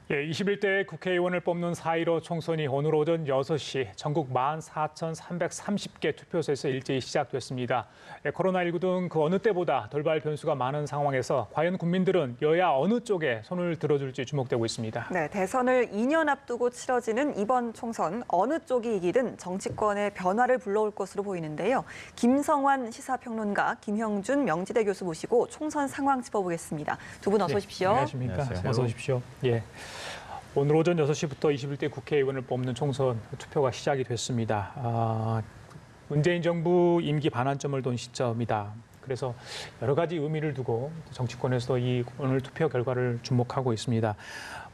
예, 21대 국회의원을 뽑는 4.15 총선이 오늘 오전 6시 전국 14,330개 투표소에서 일제히 시작됐습니다. 예, 코로나19 등 그 어느 때보다 돌발 변수가 많은 상황에서 과연 국민들은 여야 어느 쪽에 손을 들어줄지 주목되고 있습니다. 네, 대선을 2년 앞두고 치러지는 이번 총선 어느 쪽이 이기든 정치권의 변화를 불러올 것으로 보이는데요. 김성환 시사평론가, 김형준 명지대 교수 모시고 총선 상황 짚어보겠습니다. 두 분 어서 오십시오. 안녕하십니까. 안녕하세요. 어서 오십시오. 예. 오늘 오전 6시부터 21대 국회의원을 뽑는 총선 투표가 시작이 됐습니다. 문재인 정부 임기 반환점을 돈 시점이다. 그래서 여러 가지 의미를 두고 정치권에서 이 오늘 투표 결과를 주목하고 있습니다.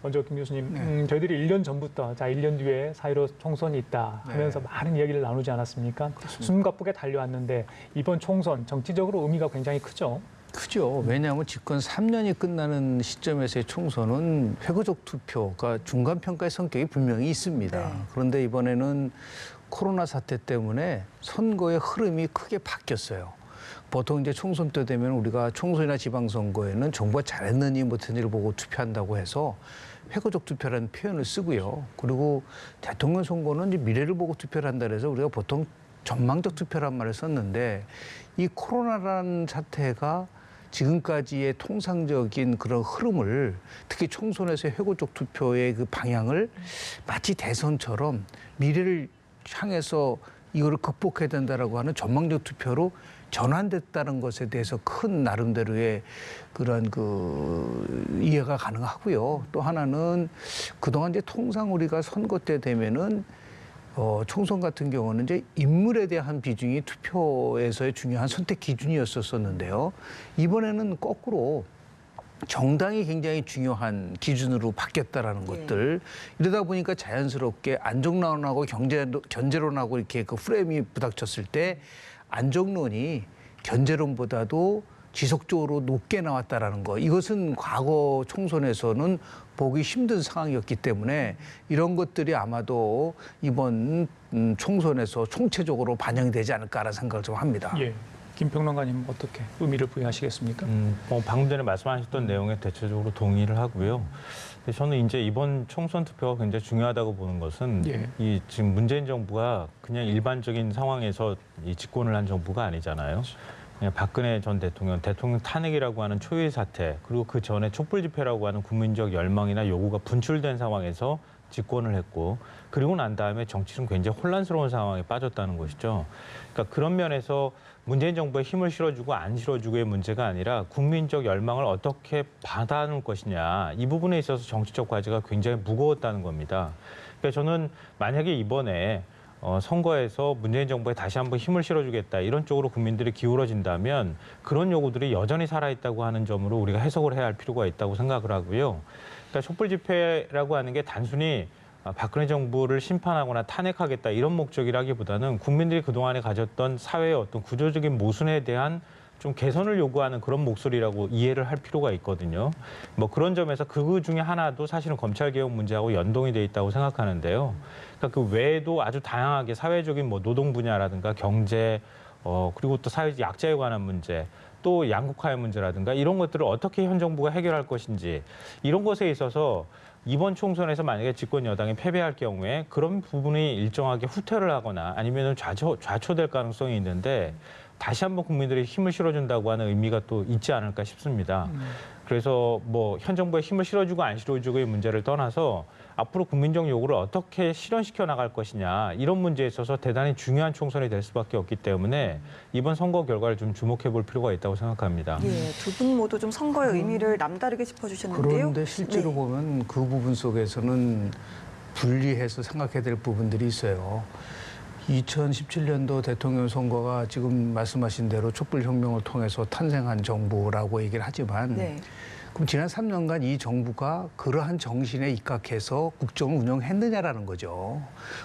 먼저 김 교수님, 저희들이 1년 전부터 1년 뒤에 4.15 총선이 있다 하면서 많은 이야기를 나누지 않았습니까? 숨가쁘게 달려왔는데 이번 총선 정치적으로 의미가 굉장히 크죠. 크죠. 왜냐하면 집권 3년이 끝나는 시점에서의 총선은 회고적 투표가 중간평가의 성격이 분명히 있습니다. 네. 그런데 이번에는 코로나 사태 때문에 선거의 흐름이 크게 바뀌었어요. 보통 이제 총선 때 되면 우리가 총선이나 지방선거에는 정부가 잘했느니 못했느니를 보고 투표한다고 해서 회고적 투표라는 표현을 쓰고요. 그리고 대통령 선거는 이제 미래를 보고 투표를 한다 해서 우리가 보통 전망적 투표란 말을 썼는데 이 코로나라는 사태가 지금까지의 통상적인 그런 흐름을 특히 총선에서의 회고적 투표의 그 방향을 마치 대선처럼 미래를 향해서 이거를 극복해야 된다라고 하는 전망적 투표로 전환됐다는 것에 대해서 큰 나름대로의 그런 그 이해가 가능하고요. 또 하나는 그동안 이제 통상 우리가 선거 때 되면은 총선 같은 경우는 이제 인물에 대한 비중이 투표에서의 중요한 선택 기준이었었는데요. 이번에는 거꾸로 정당이 굉장히 중요한 기준으로 바뀌었다라는 것들. 이러다 보니까 자연스럽게 안정론하고 견제론하고 이렇게 그 프레임이 부닥쳤을 때 안정론이 견제론보다도 지속적으로 높게 나왔다라는 거. 이것은 과거 총선에서는 보기 힘든 상황이었기 때문에 이런 것들이 아마도 이번 총선에서 총체적으로 반영이 되지 않을까라는 생각을 좀 합니다. 예. 김평론가님 어떻게 의미를 부여하시겠습니까? 방금 전에 말씀하셨던 내용에 대체적으로 동의를 하고요. 근데 저는 이제 이번 총선 투표가 굉장히 중요하다고 보는 것은 이 지금 문재인 정부가 그냥 일반적인 상황에서 이 집권을 한 정부가 아니잖아요. 그냥 박근혜 전 대통령 탄핵이라고 하는 초유의 사태, 그리고 그 전에 촛불 집회라고 하는 국민적 열망이나 요구가 분출된 상황에서 집권을 했고, 그리고 난 다음에 정치는 굉장히 혼란스러운 상황에 빠졌다는 것이죠. 그러니까 그런 면에서 문재인 정부에 힘을 실어주고 안 실어주고의 문제가 아니라 국민적 열망을 어떻게 받아놓을 것이냐, 이 부분에 있어서 정치적 과제가 굉장히 무거웠다는 겁니다. 그러니까 저는 만약에 이번에 선거에서 문재인 정부에 다시 한번 힘을 실어주겠다, 이런 쪽으로 국민들이 기울어진다면 그런 요구들이 여전히 살아있다고 하는 점으로 우리가 해석을 해야 할 필요가 있다고 생각을 하고요. 그러니까 촛불 집회라고 하는 게 단순히 박근혜 정부를 심판하거나 탄핵하겠다 이런 목적이라기보다는 국민들이 그동안에 가졌던 사회의 어떤 구조적인 모순에 대한 좀 개선을 요구하는 그런 목소리라고 이해를 할 필요가 있거든요. 뭐 그런 점에서 그 중에 하나도 사실은 검찰개혁 문제하고 연동이 돼 있다고 생각하는데요. 그러니까 그 외에도 아주 다양하게 사회적인 뭐 노동 분야라든가 경제, 그리고 또 사회적 약자에 관한 문제, 또 양극화의 문제라든가 이런 것들을 어떻게 현 정부가 해결할 것인지, 이런 것에 있어서 이번 총선에서 만약에 집권 여당이 패배할 경우에 그런 부분이 일정하게 후퇴를 하거나 아니면 좌초될 가능성이 있는데 다시 한번 국민들이 힘을 실어준다고 하는 의미가 또 있지 않을까 싶습니다. 그래서 뭐 현 정부에 힘을 실어주고 안 실어주고의 문제를 떠나서 앞으로 국민적 요구를 어떻게 실현시켜 나갈 것이냐, 이런 문제에 있어서 대단히 중요한 총선이 될 수밖에 없기 때문에 이번 선거 결과를 좀 주목해 볼 필요가 있다고 생각합니다. 예, 두 분 모두 좀 선거의 의미를 남다르게 짚어주셨는데요. 그런데 실제로 보면 그 부분 속에서는 분리해서 생각해야 될 부분들이 있어요. 2017년도 대통령 선거가 지금 말씀하신 대로 촛불혁명을 통해서 탄생한 정부라고 얘기를 하지만 그럼 지난 3년간 이 정부가 그러한 정신에 입각해서 국정을 운영했느냐라는 거죠.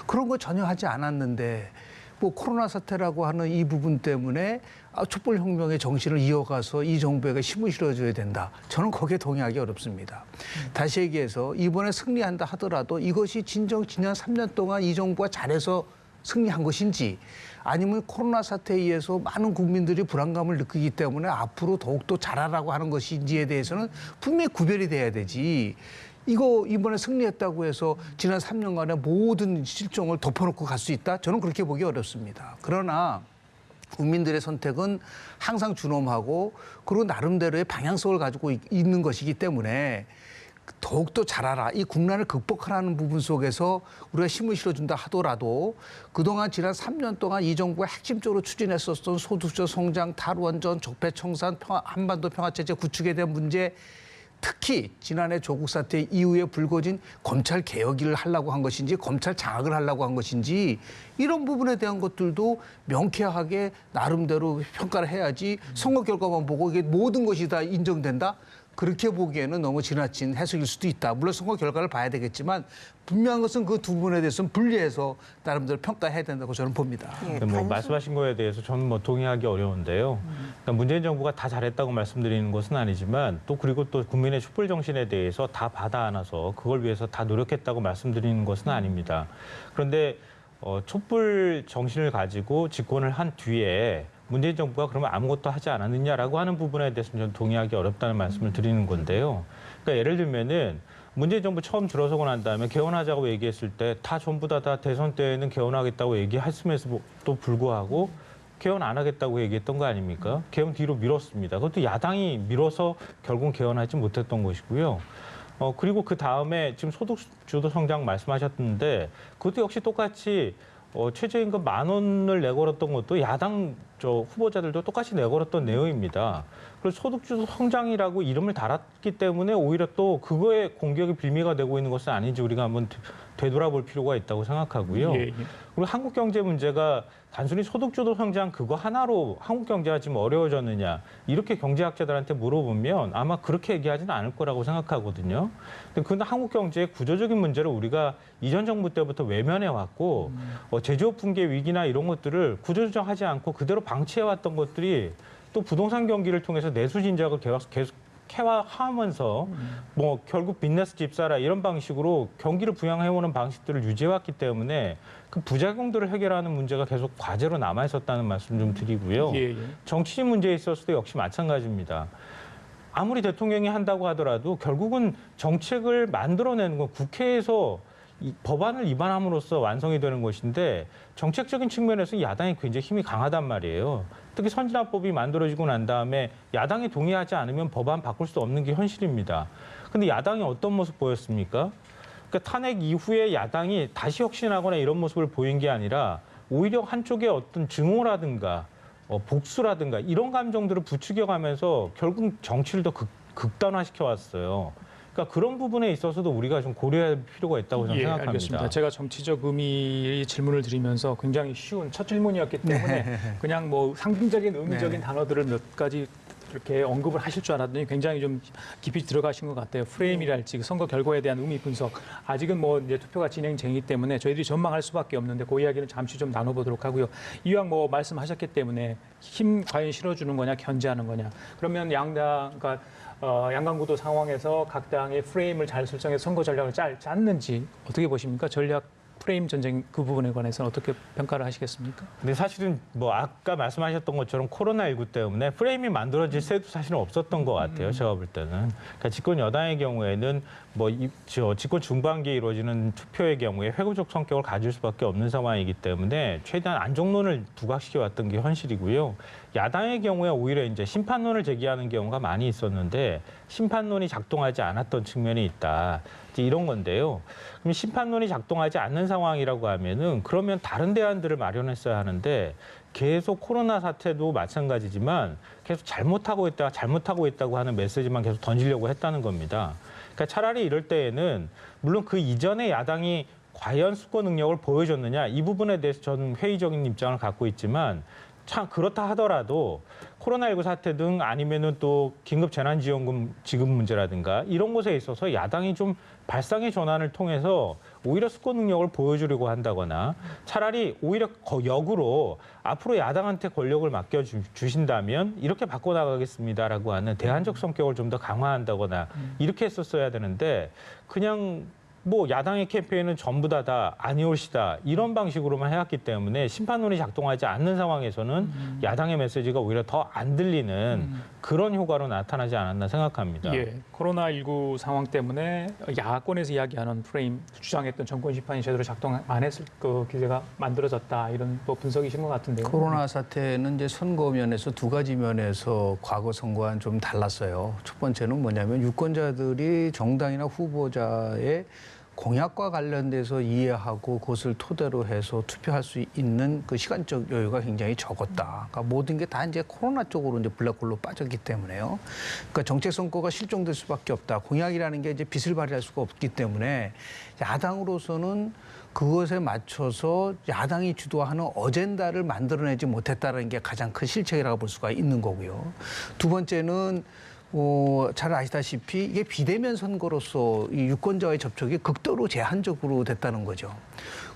그런 거 전혀 하지 않았는데 뭐 코로나 사태라고 하는 이 부분 때문에 촛불혁명의 정신을 이어가서 이 정부에게 힘을 실어줘야 된다. 저는 거기에 동의하기 어렵습니다. 다시 얘기해서 이번에 승리한다 하더라도 이것이 진정 지난 3년 동안 이 정부가 잘해서 승리한 것인지, 아니면 코로나 사태에 의해서 많은 국민들이 불안감을 느끼기 때문에 앞으로 더욱더 잘하라고 하는 것인지에 대해서는 분명히 구별이 돼야 되지. 이거 이번에 승리했다고 해서 지난 3년간의 모든 실종을 덮어놓고 갈 수 있다? 저는 그렇게 보기 어렵습니다. 그러나 국민들의 선택은 항상 준엄하고 그리고 나름대로의 방향성을 가지고 있는 것이기 때문에 더욱더 잘하라. 이 국난을 극복하라는 부분 속에서 우리가 힘을 실어준다 하더라도 그동안 지난 3년 동안 이 정부가 핵심적으로 추진했었던 소득적 성장, 탈원전, 적폐청산, 한반도 평화체제 구축에 대한 문제, 특히 지난해 조국 사태 이후에 불거진 검찰 개혁을 하려고 한 것인지 검찰 장악을 하려고 한 것인지 이런 부분에 대한 것들도 명쾌하게 나름대로 평가를 해야지 선거 결과만 보고 이게 모든 것이 다 인정된다? 그렇게 보기에는 너무 지나친 해석일 수도 있다. 물론 선거 결과를 봐야 되겠지만 분명한 것은 그 두 부분에 대해서는 분리해서 나름대로 평가해야 된다고 저는 봅니다. 예, 뭐 말씀하신 거에 대해서 저는 뭐 동의하기 어려운데요. 그러니까 문재인 정부가 다 잘했다고 말씀드리는 것은 아니지만 또 그리고 또 국민의 촛불 정신에 대해서 다 받아 안아서 그걸 위해서 다 노력했다고 말씀드리는 것은 아닙니다. 그런데 촛불 정신을 가지고 집권을 한 뒤에 문재인 정부가 그러면 아무것도 하지 않았느냐라고 하는 부분에 대해서는 저는 동의하기 어렵다는 말씀을 드리는 건데요. 그러니까 예를 들면은 문재인 정부 처음 들어서고 난 다음에 개헌하자고 얘기했을 때 다 전부 다 대선 때에는 개헌하겠다고 얘기했음에도 불구하고 개헌 안 하겠다고 얘기했던 거 아닙니까? 개헌 뒤로 미뤘습니다. 그것도 야당이 미뤄서 결국 개헌하지 못했던 것이고요. 그리고 그 다음에 지금 소득주도 성장 말씀하셨는데 그것도 역시 똑같이 최저임금 10,000원을 내걸었던 것도 야당 후보자들도 똑같이 내걸었던 내용입니다. 그래서 소득주도 성장이라고 이름을 달았기 때문에 오히려 또 그거에 공격이 빌미가 되고 있는 것은 아닌지 우리가 한번 되돌아볼 필요가 있다고 생각하고요. 예, 예. 그리고 한국 경제 문제가 단순히 소득주도 성장 그거 하나로 한국 경제가 지금 어려워졌느냐 이렇게 경제학자들한테 물어보면 아마 그렇게 얘기하지는 않을 거라고 생각하거든요. 근데 한국 경제의 구조적인 문제를 우리가 이전 정부 때부터 외면해 왔고 제조업 붕괴 위기나 이런 것들을 구조조정하지 않고 그대로 방치해왔던 것들이 또 부동산 경기를 통해서 내수 진작을 계속 해와하면서 뭐 결국 빚내서 집 사라 이런 방식으로 경기를 부양해오는 방식들을 유지해왔기 때문에 그 부작용들을 해결하는 문제가 계속 과제로 남아 있었다는 말씀 좀 드리고요. 예, 예. 정치인 문제에 있어서도 역시 마찬가지입니다. 아무리 대통령이 한다고 하더라도 결국은 정책을 만들어내는 건 국회에서 이 법안을 위반함으로써 완성이 되는 것인데 정책적인 측면에서 야당이 굉장히 힘이 강하단 말이에요. 특히 선진화법이 만들어지고 난 다음에 야당이 동의하지 않으면 법안 바꿀 수 없는 게 현실입니다. 근데 야당이 어떤 모습 보였습니까? 그러니까 탄핵 이후에 야당이 다시 혁신하거나 이런 모습을 보인 게 아니라 오히려 한쪽의 어떤 증오라든가 복수라든가 이런 감정들을 부추겨가면서 결국 정치를 더 극단화시켜 왔어요. 그러니까 그런 부분에 있어서도 우리가 좀 고려할 필요가 있다고 저는 생각합니다. 알겠습니다. 제가 정치적 의미의 질문을 드리면서 굉장히 쉬운 첫 질문이었기 때문에 그냥 뭐 상징적인 의미적인 단어들을 몇 가지 이렇게 언급을 하실 줄 알았더니 굉장히 좀 깊이 들어가신 것 같아요. 프레임이랄지 선거 결과에 대한 의미 분석. 아직은 뭐 이제 투표가 진행 중이기 때문에 저희들이 전망할 수밖에 없는데 그 이야기는 잠시 좀 나눠보도록 하고요. 이왕 뭐 말씀하셨기 때문에 힘 과연 실어주는 거냐 견제하는 거냐. 그러면 양당, 그러니까 양강구도 상황에서 각 당의 프레임을 잘 설정해서 선거 전략을 짰는지 어떻게 보십니까? 전략 프레임 전쟁 그 부분에 관해서는 어떻게 평가를 하시겠습니까? 근데 사실은 뭐 아까 말씀하셨던 것처럼 코로나19 때문에 프레임이 만들어질 새도 사실은 없었던 것 같아요. 제가 볼 때는. 그러니까 집권 여당의 경우에는 뭐 집권 중반기에 이루어지는 투표의 경우에 회고적 성격을 가질 수밖에 없는 상황이기 때문에 최대한 안정론을 부각시켜 왔던 게 현실이고요. 야당의 경우에 오히려 이제 심판론을 제기하는 경우가 많이 있었는데 심판론이 작동하지 않았던 측면이 있다. 이런 건데요. 그럼 심판론이 작동하지 않는 상황이라고 하면은 그러면 다른 대안들을 마련했어야 하는데 계속 코로나 사태도 마찬가지지만 계속 잘못하고 있다고 하는 메시지만 계속 던지려고 했다는 겁니다. 그러니까 차라리 이럴 때에는 물론 그 이전에 야당이 과연 수권 능력을 보여줬느냐 이 부분에 대해서 저는 회의적인 입장을 갖고 있지만 참 그렇다 하더라도 코로나19 사태 등 아니면은 또 긴급 재난지원금 지급 문제라든가 이런 것에 있어서 야당이 좀 발상의 전환을 통해서 오히려 수권 능력을 보여주려고 한다거나 차라리 오히려 역으로 앞으로 야당한테 권력을 맡겨주신다면 이렇게 바꿔나가겠습니다라고 하는 대안적 성격을 좀 더 강화한다거나 이렇게 했었어야 되는데 그냥 뭐 야당의 캠페인은 전부 다 아니올시다 이런 방식으로만 해왔기 때문에 심판론이 작동하지 않는 상황에서는 야당의 메시지가 오히려 더 안 들리는 그런 효과로 나타나지 않았나 생각합니다. 예, 코로나19 상황 때문에 야권에서 이야기하는 프레임, 주장했던 정권 심판이 제대로 작동 안 했을 그 기제가 만들어졌다 이런 뭐 분석이신 것 같은데요. 코로나 사태는 이제 선거 면에서 두 가지 면에서 과거 선거와는 좀 달랐어요. 첫 번째는 뭐냐면 유권자들이 정당이나 후보자의 공약과 관련돼서 이해하고 그것을 토대로 해서 투표할 수 있는 그 시간적 여유가 굉장히 적었다. 그러니까 모든 게 다 이제 코로나 쪽으로 이제 블랙홀로 빠졌기 때문에요. 그러니까 정책 선거가 실종될 수밖에 없다. 공약이라는 게 이제 빛을 발휘할 수가 없기 때문에 야당으로서는 그것에 맞춰서 야당이 주도하는 어젠다를 만들어내지 못했다는 게 가장 큰 실책이라고 볼 수가 있는 거고요. 두 번째는 잘 아시다시피 이게 비대면 선거로서 이 유권자와의 접촉이 극도로 제한적으로 됐다는 거죠.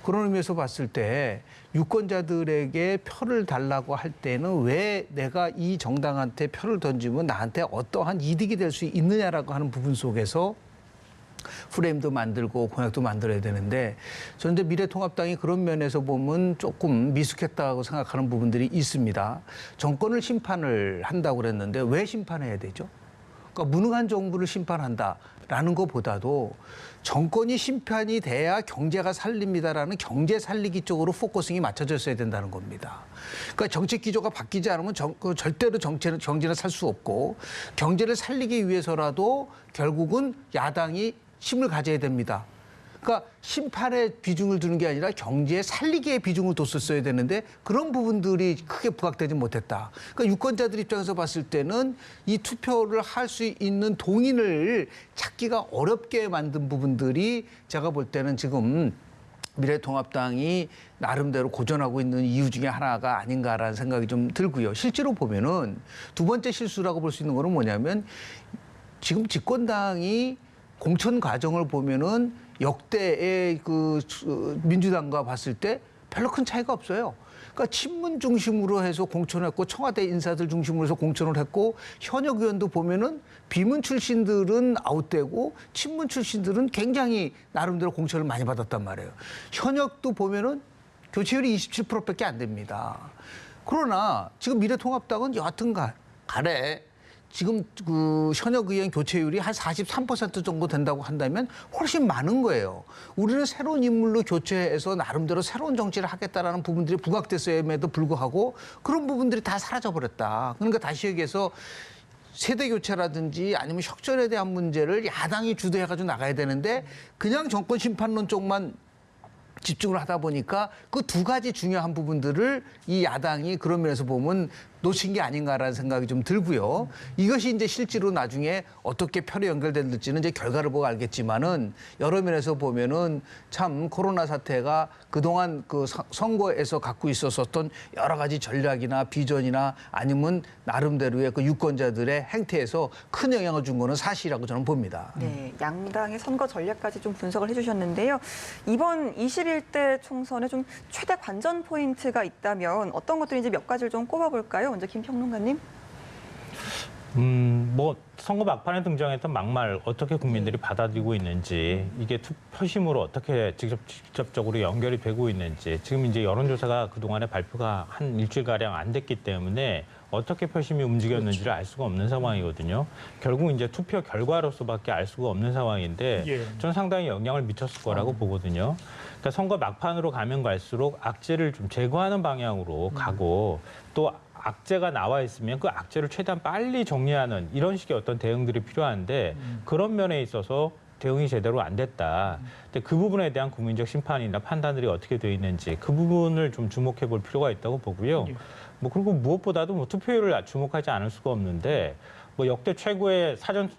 그런 의미에서 봤을 때 유권자들에게 표를 달라고 할 때는 왜 내가 이 정당한테 표를 던지면 나한테 어떠한 이득이 될 수 있느냐라고 하는 부분 속에서 프레임도 만들고 공약도 만들어야 되는데 저는 이제 미래통합당이 그런 면에서 보면 조금 미숙했다고 생각하는 부분들이 있습니다. 정권을 심판을 한다고 그랬는데 왜 심판해야 되죠? 그러니까 무능한 정부를 심판한다라는 것보다도 정권이 심판이 돼야 경제가 살립니다라는 경제 살리기 쪽으로 포커싱이 맞춰졌어야 된다는 겁니다. 그러니까 정책 기조가 바뀌지 않으면 절대로 경제는 살 수 없고 경제를 살리기 위해서라도 결국은 야당이 힘을 가져야 됩니다. 그러니까 심판에 비중을 두는 게 아니라 경제에 살리기에 비중을 뒀었어야 되는데 그런 부분들이 크게 부각되지 못했다. 그러니까 유권자들 입장에서 봤을 때는 이 투표를 할 수 있는 동인을 찾기가 어렵게 만든 부분들이 제가 볼 때는 지금 미래통합당이 나름대로 고전하고 있는 이유 중에 하나가 아닌가라는 생각이 좀 들고요. 실제로 보면은 두 번째 실수라고 볼 수 있는 거는 뭐냐면 지금 집권당이 공천 과정을 보면은 역대의 그 민주당과 봤을 때 별로 큰 차이가 없어요. 그러니까 친문 중심으로 해서 공천했고 청와대 인사들 중심으로 해서 공천을 했고 현역 의원도 보면은 비문 출신들은 아웃되고 친문 출신들은 굉장히 나름대로 공천을 많이 받았단 말이에요. 현역도 보면은 교체율이 27%밖에 안 됩니다. 그러나 지금 미래통합당은 여하튼 간에 지금 그 현역 의원 교체율이 한 43% 정도 된다고 한다면 훨씬 많은 거예요. 우리는 새로운 인물로 교체해서 나름대로 새로운 정치를 하겠다라는 부분들이 부각됐음에도 불구하고 그런 부분들이 다 사라져버렸다. 그러니까 다시 얘기해서 세대 교체라든지 아니면 혁신에 대한 문제를 야당이 주도해가지고 나가야 되는데 그냥 정권 심판론 쪽만 집중을 하다 보니까 그 두 가지 중요한 부분들을 이 야당이 그런 면에서 보면 놓친 게 아닌가라는 생각이 좀 들고요. 이것이 이제 실제로 나중에 어떻게 표로 연결될지는 이제 결과를 보고 알겠지만은 여러 면에서 보면은 참 코로나 사태가 그동안 그 선거에서 갖고 있었던 여러 가지 전략이나 비전이나 아니면 나름대로의 그 유권자들의 행태에서 큰 영향을 준 거는 사실이라고 저는 봅니다. 네, 양당의 선거 전략까지 좀 분석을 해주셨는데요. 이번 21대 총선에 좀 최대 관전 포인트가 있다면 어떤 것들인지 몇 가지를 좀 꼽아볼까요? 먼저 김 평론가님. 뭐 선거 막판에 등장했던 막말 어떻게 국민들이 받아들이고 있는지 이게 투표심으로 어떻게 직접적으로 연결이 되고 있는지 지금 이제 여론조사가 그동안에 발표가 한 일주일가량 안 됐기 때문에 어떻게 표심이 움직였는지를 알 수가 없는 상황이거든요. 결국 이제 투표 결과로서밖에 알 수가 없는 상황인데 저는 상당히 영향을 미쳤을 거라고 보거든요. 그러니까 선거 막판으로 가면 갈수록 악재를 좀 제거하는 방향으로 가고 또 악재가 나와 있으면 그 악재를 최대한 빨리 정리하는 이런 식의 어떤 대응들이 필요한데 그런 면에 있어서 대응이 제대로 안 됐다. 근데 그 부분에 대한 국민적 심판이나 판단들이 어떻게 돼 있는지 그 부분을 좀 주목해 볼 필요가 있다고 보고요. 뭐 그리고 무엇보다도 뭐 투표율을 주목하지 않을 수가 없는데 뭐 역대 최고의 사전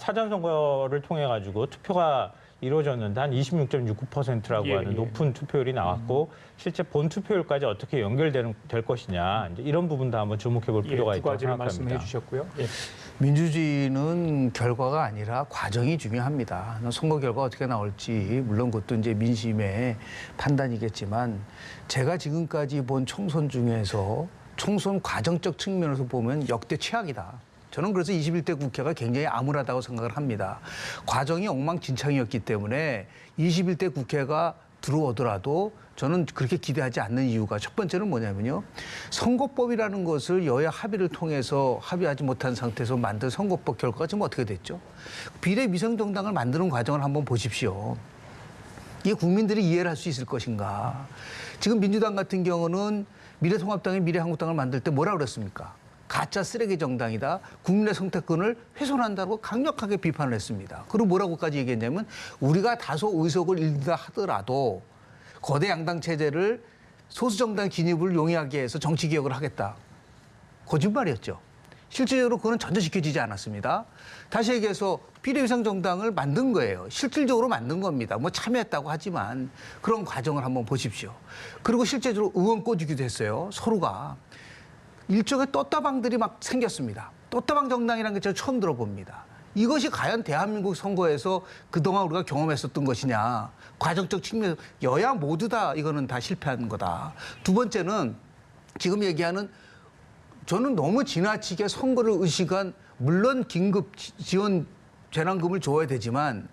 선거를 통해 가지고 투표가 이루어졌는데 한 26.69%라고 하는 높은 투표율이 나왔고 실제 본 투표율까지 어떻게 연결될 것이냐 이제 이런 부분도 한번 주목해 볼 필요가 두 있다고 가지를 생각합니다. 말씀해 주셨고요. 예. 민주주의는 결과가 아니라 과정이 중요합니다. 선거 결과 어떻게 나올지 물론 그것도 이제 민심의 판단이겠지만 제가 지금까지 본 총선 중에서 총선 과정적 측면에서 보면 역대 최악이다. 저는 그래서 21대 국회가 굉장히 암울하다고 생각을 합니다. 과정이 엉망진창이었기 때문에 21대 국회가 들어오더라도 저는 그렇게 기대하지 않는 이유가 첫 번째는 뭐냐면요. 선거법이라는 것을 여야 합의를 통해서 합의하지 못한 상태에서 만든 선거법 결과가 지금 어떻게 됐죠? 비례미성정당을 만드는 과정을 한번 보십시오. 이게 국민들이 이해를 할 수 있을 것인가. 지금 민주당 같은 경우는 미래통합당이 미래한국당을 만들 때 뭐라 그랬습니까? 가짜 쓰레기 정당이다. 국민의 선택권을 훼손한다고 강력하게 비판을 했습니다. 그리고 뭐라고까지 얘기했냐면 우리가 다소 의석을 잃다 하더라도 거대 양당 체제를 소수 정당 진입을 용이하게 해서 정치 개혁을 하겠다. 거짓말이었죠. 실질적으로 그거는 전혀 지켜지지 않았습니다. 다시 얘기해서 비례위성 정당을 만든 거예요. 실질적으로 만든 겁니다. 뭐 참여했다고 하지만 그런 과정을 한번 보십시오. 그리고 실제적으로 의원 꽂기도 했어요. 서로가. 일종의 똠따방들이 막 생겼습니다. 똠따방 정당이라는 게 제가 처음 들어봅니다. 이것이 과연 대한민국 선거에서 그동안 우리가 경험했었던 것이냐. 과정적 측면에서 여야 모두 다 이거는 다 실패한 거다. 두 번째는 지금 얘기하는 저는 너무 지나치게 선거를 의식한 물론 긴급 지원 재난금을 줘야 되지만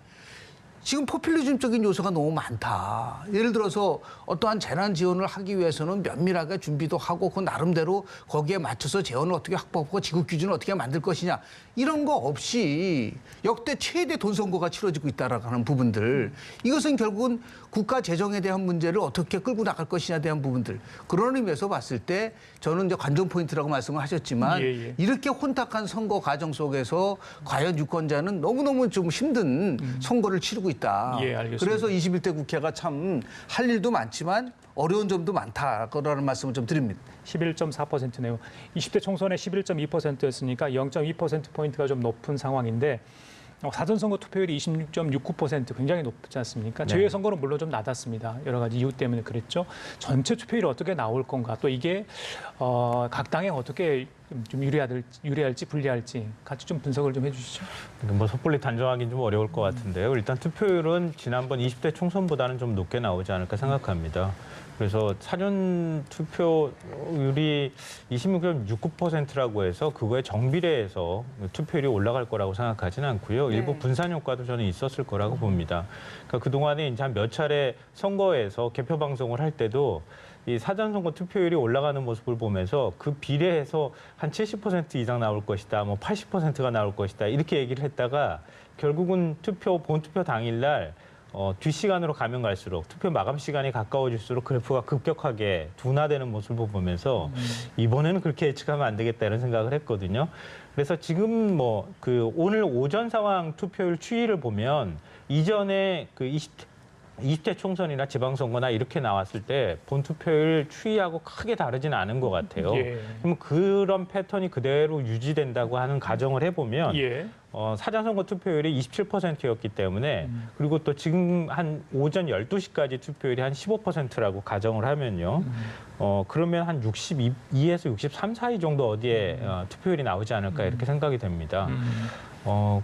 지금 포퓰리즘적인 요소가 너무 많다. 예를 들어서 어떠한 재난 지원을 하기 위해서는 면밀하게 준비도 하고 그 나름대로 거기에 맞춰서 재원을 어떻게 확보하고 지급 기준을 어떻게 만들 것이냐. 이런 거 없이 역대 최대 돈 선거가 치러지고 있다라고 하는 부분들. 이것은 결국은 국가 재정에 대한 문제를 어떻게 끌고 나갈 것이냐에 대한 부분들. 그런 의미에서 봤을 때 저는 이제 관전 포인트라고 말씀을 하셨지만 이렇게 혼탁한 선거 과정 속에서 과연 유권자는 너무너무 좀 힘든 선거를 치르고 있다. 예, 알겠습니다. 그래서 21대 국회가 참 할 일도 많지만 어려운 점도 많다라는 말씀을 좀 드립니다. 11.4%네요. 20대 총선에 11.2%였으니까 0.2%포인트가 좀 높은 상황인데 사전선거 투표율이 26.69% 굉장히 높지 않습니까? 네. 재외선거는 물론 좀 낮았습니다. 여러 가지 이유 때문에 그랬죠. 전체 투표율이 어떻게 나올 건가? 또 이게 각 당에 어떻게 좀 유리할지 불리할지 같이 좀 분석을 좀 해주시죠. 뭐 섣불리 단정하기는 좀 어려울 것 같은데요. 일단 투표율은 지난번 20대 총선보다는 좀 높게 나오지 않을까 생각합니다. 그래서 사전 투표율이 26.69%라고 해서 그거에 정비례해서 투표율이 올라갈 거라고 생각하지는 않고요. 네. 일부 분산 효과도 저는 있었을 거라고 봅니다. 그러니까 그동안에 이제 한 몇 차례 선거에서 개표 방송을 할 때도 이 사전선거 투표율이 올라가는 모습을 보면서 그 비례해서 한 70% 이상 나올 것이다, 뭐 80%가 나올 것이다 이렇게 얘기를 했다가 결국은 본투표 당일날 뒷시간으로 가면 갈수록 투표 마감 시간이 가까워질수록 그래프가 급격하게 둔화되는 모습을 보면서 이번에는 그렇게 예측하면 안 되겠다 이런 생각을 했거든요. 그래서 지금 오늘 오전 상황 투표율 추이를 보면 이전에 그 20대 총선이나 지방선거나 이렇게 나왔을 때 본투표율 추이하고 크게 다르지는 않은 것 같아요. 예. 그럼 그런 패턴이 그대로 유지된다고 하는 가정을 해보면 예. 사전선거 투표율이 27%였기 때문에 그리고 또 지금 한 오전 12시까지 투표율이 한 15%라고 가정을 하면요. 그러면 한 62에서 63 사이 정도 어디에 투표율이 나오지 않을까 이렇게 생각이 됩니다.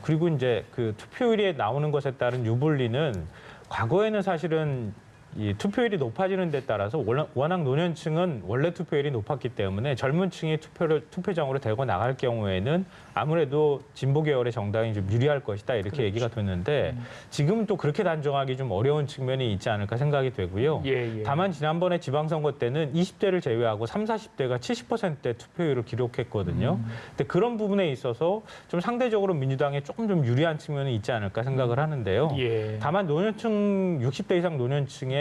그리고 이제 그 투표율이 나오는 것에 따른 유불리는 과거에는 사실은 이 투표율이 높아지는 데 따라서 워낙 노년층은 원래 투표율이 높았기 때문에 젊은 층이 투표장으로 데리고 나갈 경우에는 아무래도 진보 계열의 정당이 좀 유리할 것이다 이렇게 그렇죠. 얘기가 됐는데 지금은 또 그렇게 단정하기 좀 어려운 측면이 있지 않을까 생각이 되고요. 예. 다만 지난번에 지방선거 때는 20대를 제외하고 30, 40대가 70%대 투표율을 기록했거든요. 근데 그런 부분에 있어서 좀 상대적으로 민주당에 조금 좀 유리한 측면이 있지 않을까 생각을 하는데요. 예. 다만 노년층 60대 이상 노년층의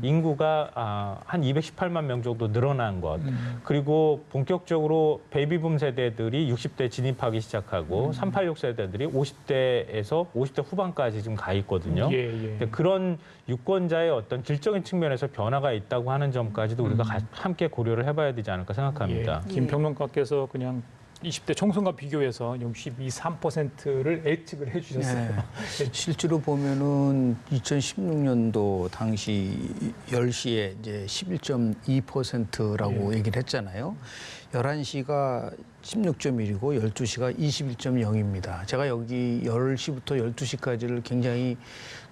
인구가 한 218만 명 정도 늘어난 것 그리고 본격적으로 베이비붐 세대들이 60대 진입하기 시작하고 386 세대들이 50대에서 50대 후반까지 지금 가 있거든요. 근데 그런 유권자의 어떤 질적인 측면에서 변화가 있다고 하는 점까지도 우리가 함께 고려를 해봐야 되지 않을까 생각합니다. 예. 김평론가께서 그냥 20대 총선과 비교해서 63%를 예측을 해주셨어요. 네. 실제로 보면은 2016년도 당시 10시에 이제 11.2%라고 얘기를 했잖아요. 11시가 16.1이고 12시가 21.0입니다. 제가 여기 10시부터 12시까지를 굉장히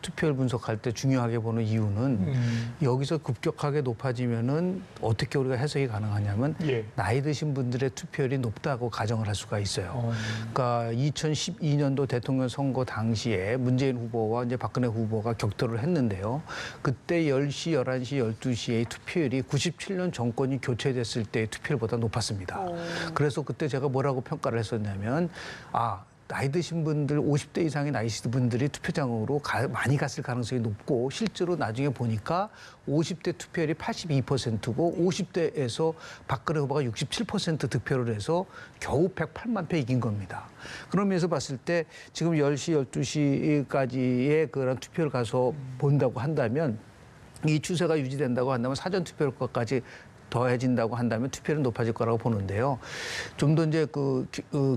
투표율 분석할 때 중요하게 보는 이유는 여기서 급격하게 높아지면은 어떻게 우리가 해석이 가능하냐면 예. 나이 드신 분들의 투표율이 높다고 가정을 할 수가 있어요. 그러니까 2012년도 대통령 선거 당시에 문재인 후보와 이제 박근혜 후보가 격돌을 했는데요. 그때 10시, 11시, 12시에 투표율이 97년 정권이 교체됐을 때의 투표율보다 높았습니다. 그래서 그때 제가 뭐라고 평가를 했었냐면 나이 드신 분들, 50대 이상의 나이 드신 분들이 투표장으로 많이 갔을 가능성이 높고 실제로 나중에 보니까 50대 투표율이 82%고 50대에서 박근혜 후보가 67% 득표를 해서 겨우 108만 표 이긴 겁니다. 그런 면에서 봤을 때 지금 10시, 12시까지의 그런 투표를 가서 본다고 한다면 이 추세가 유지된다고 한다면 사전투표까지 더해진다고 한다면 투표율은 높아질 거라고 보는데요. 좀 더 이제 그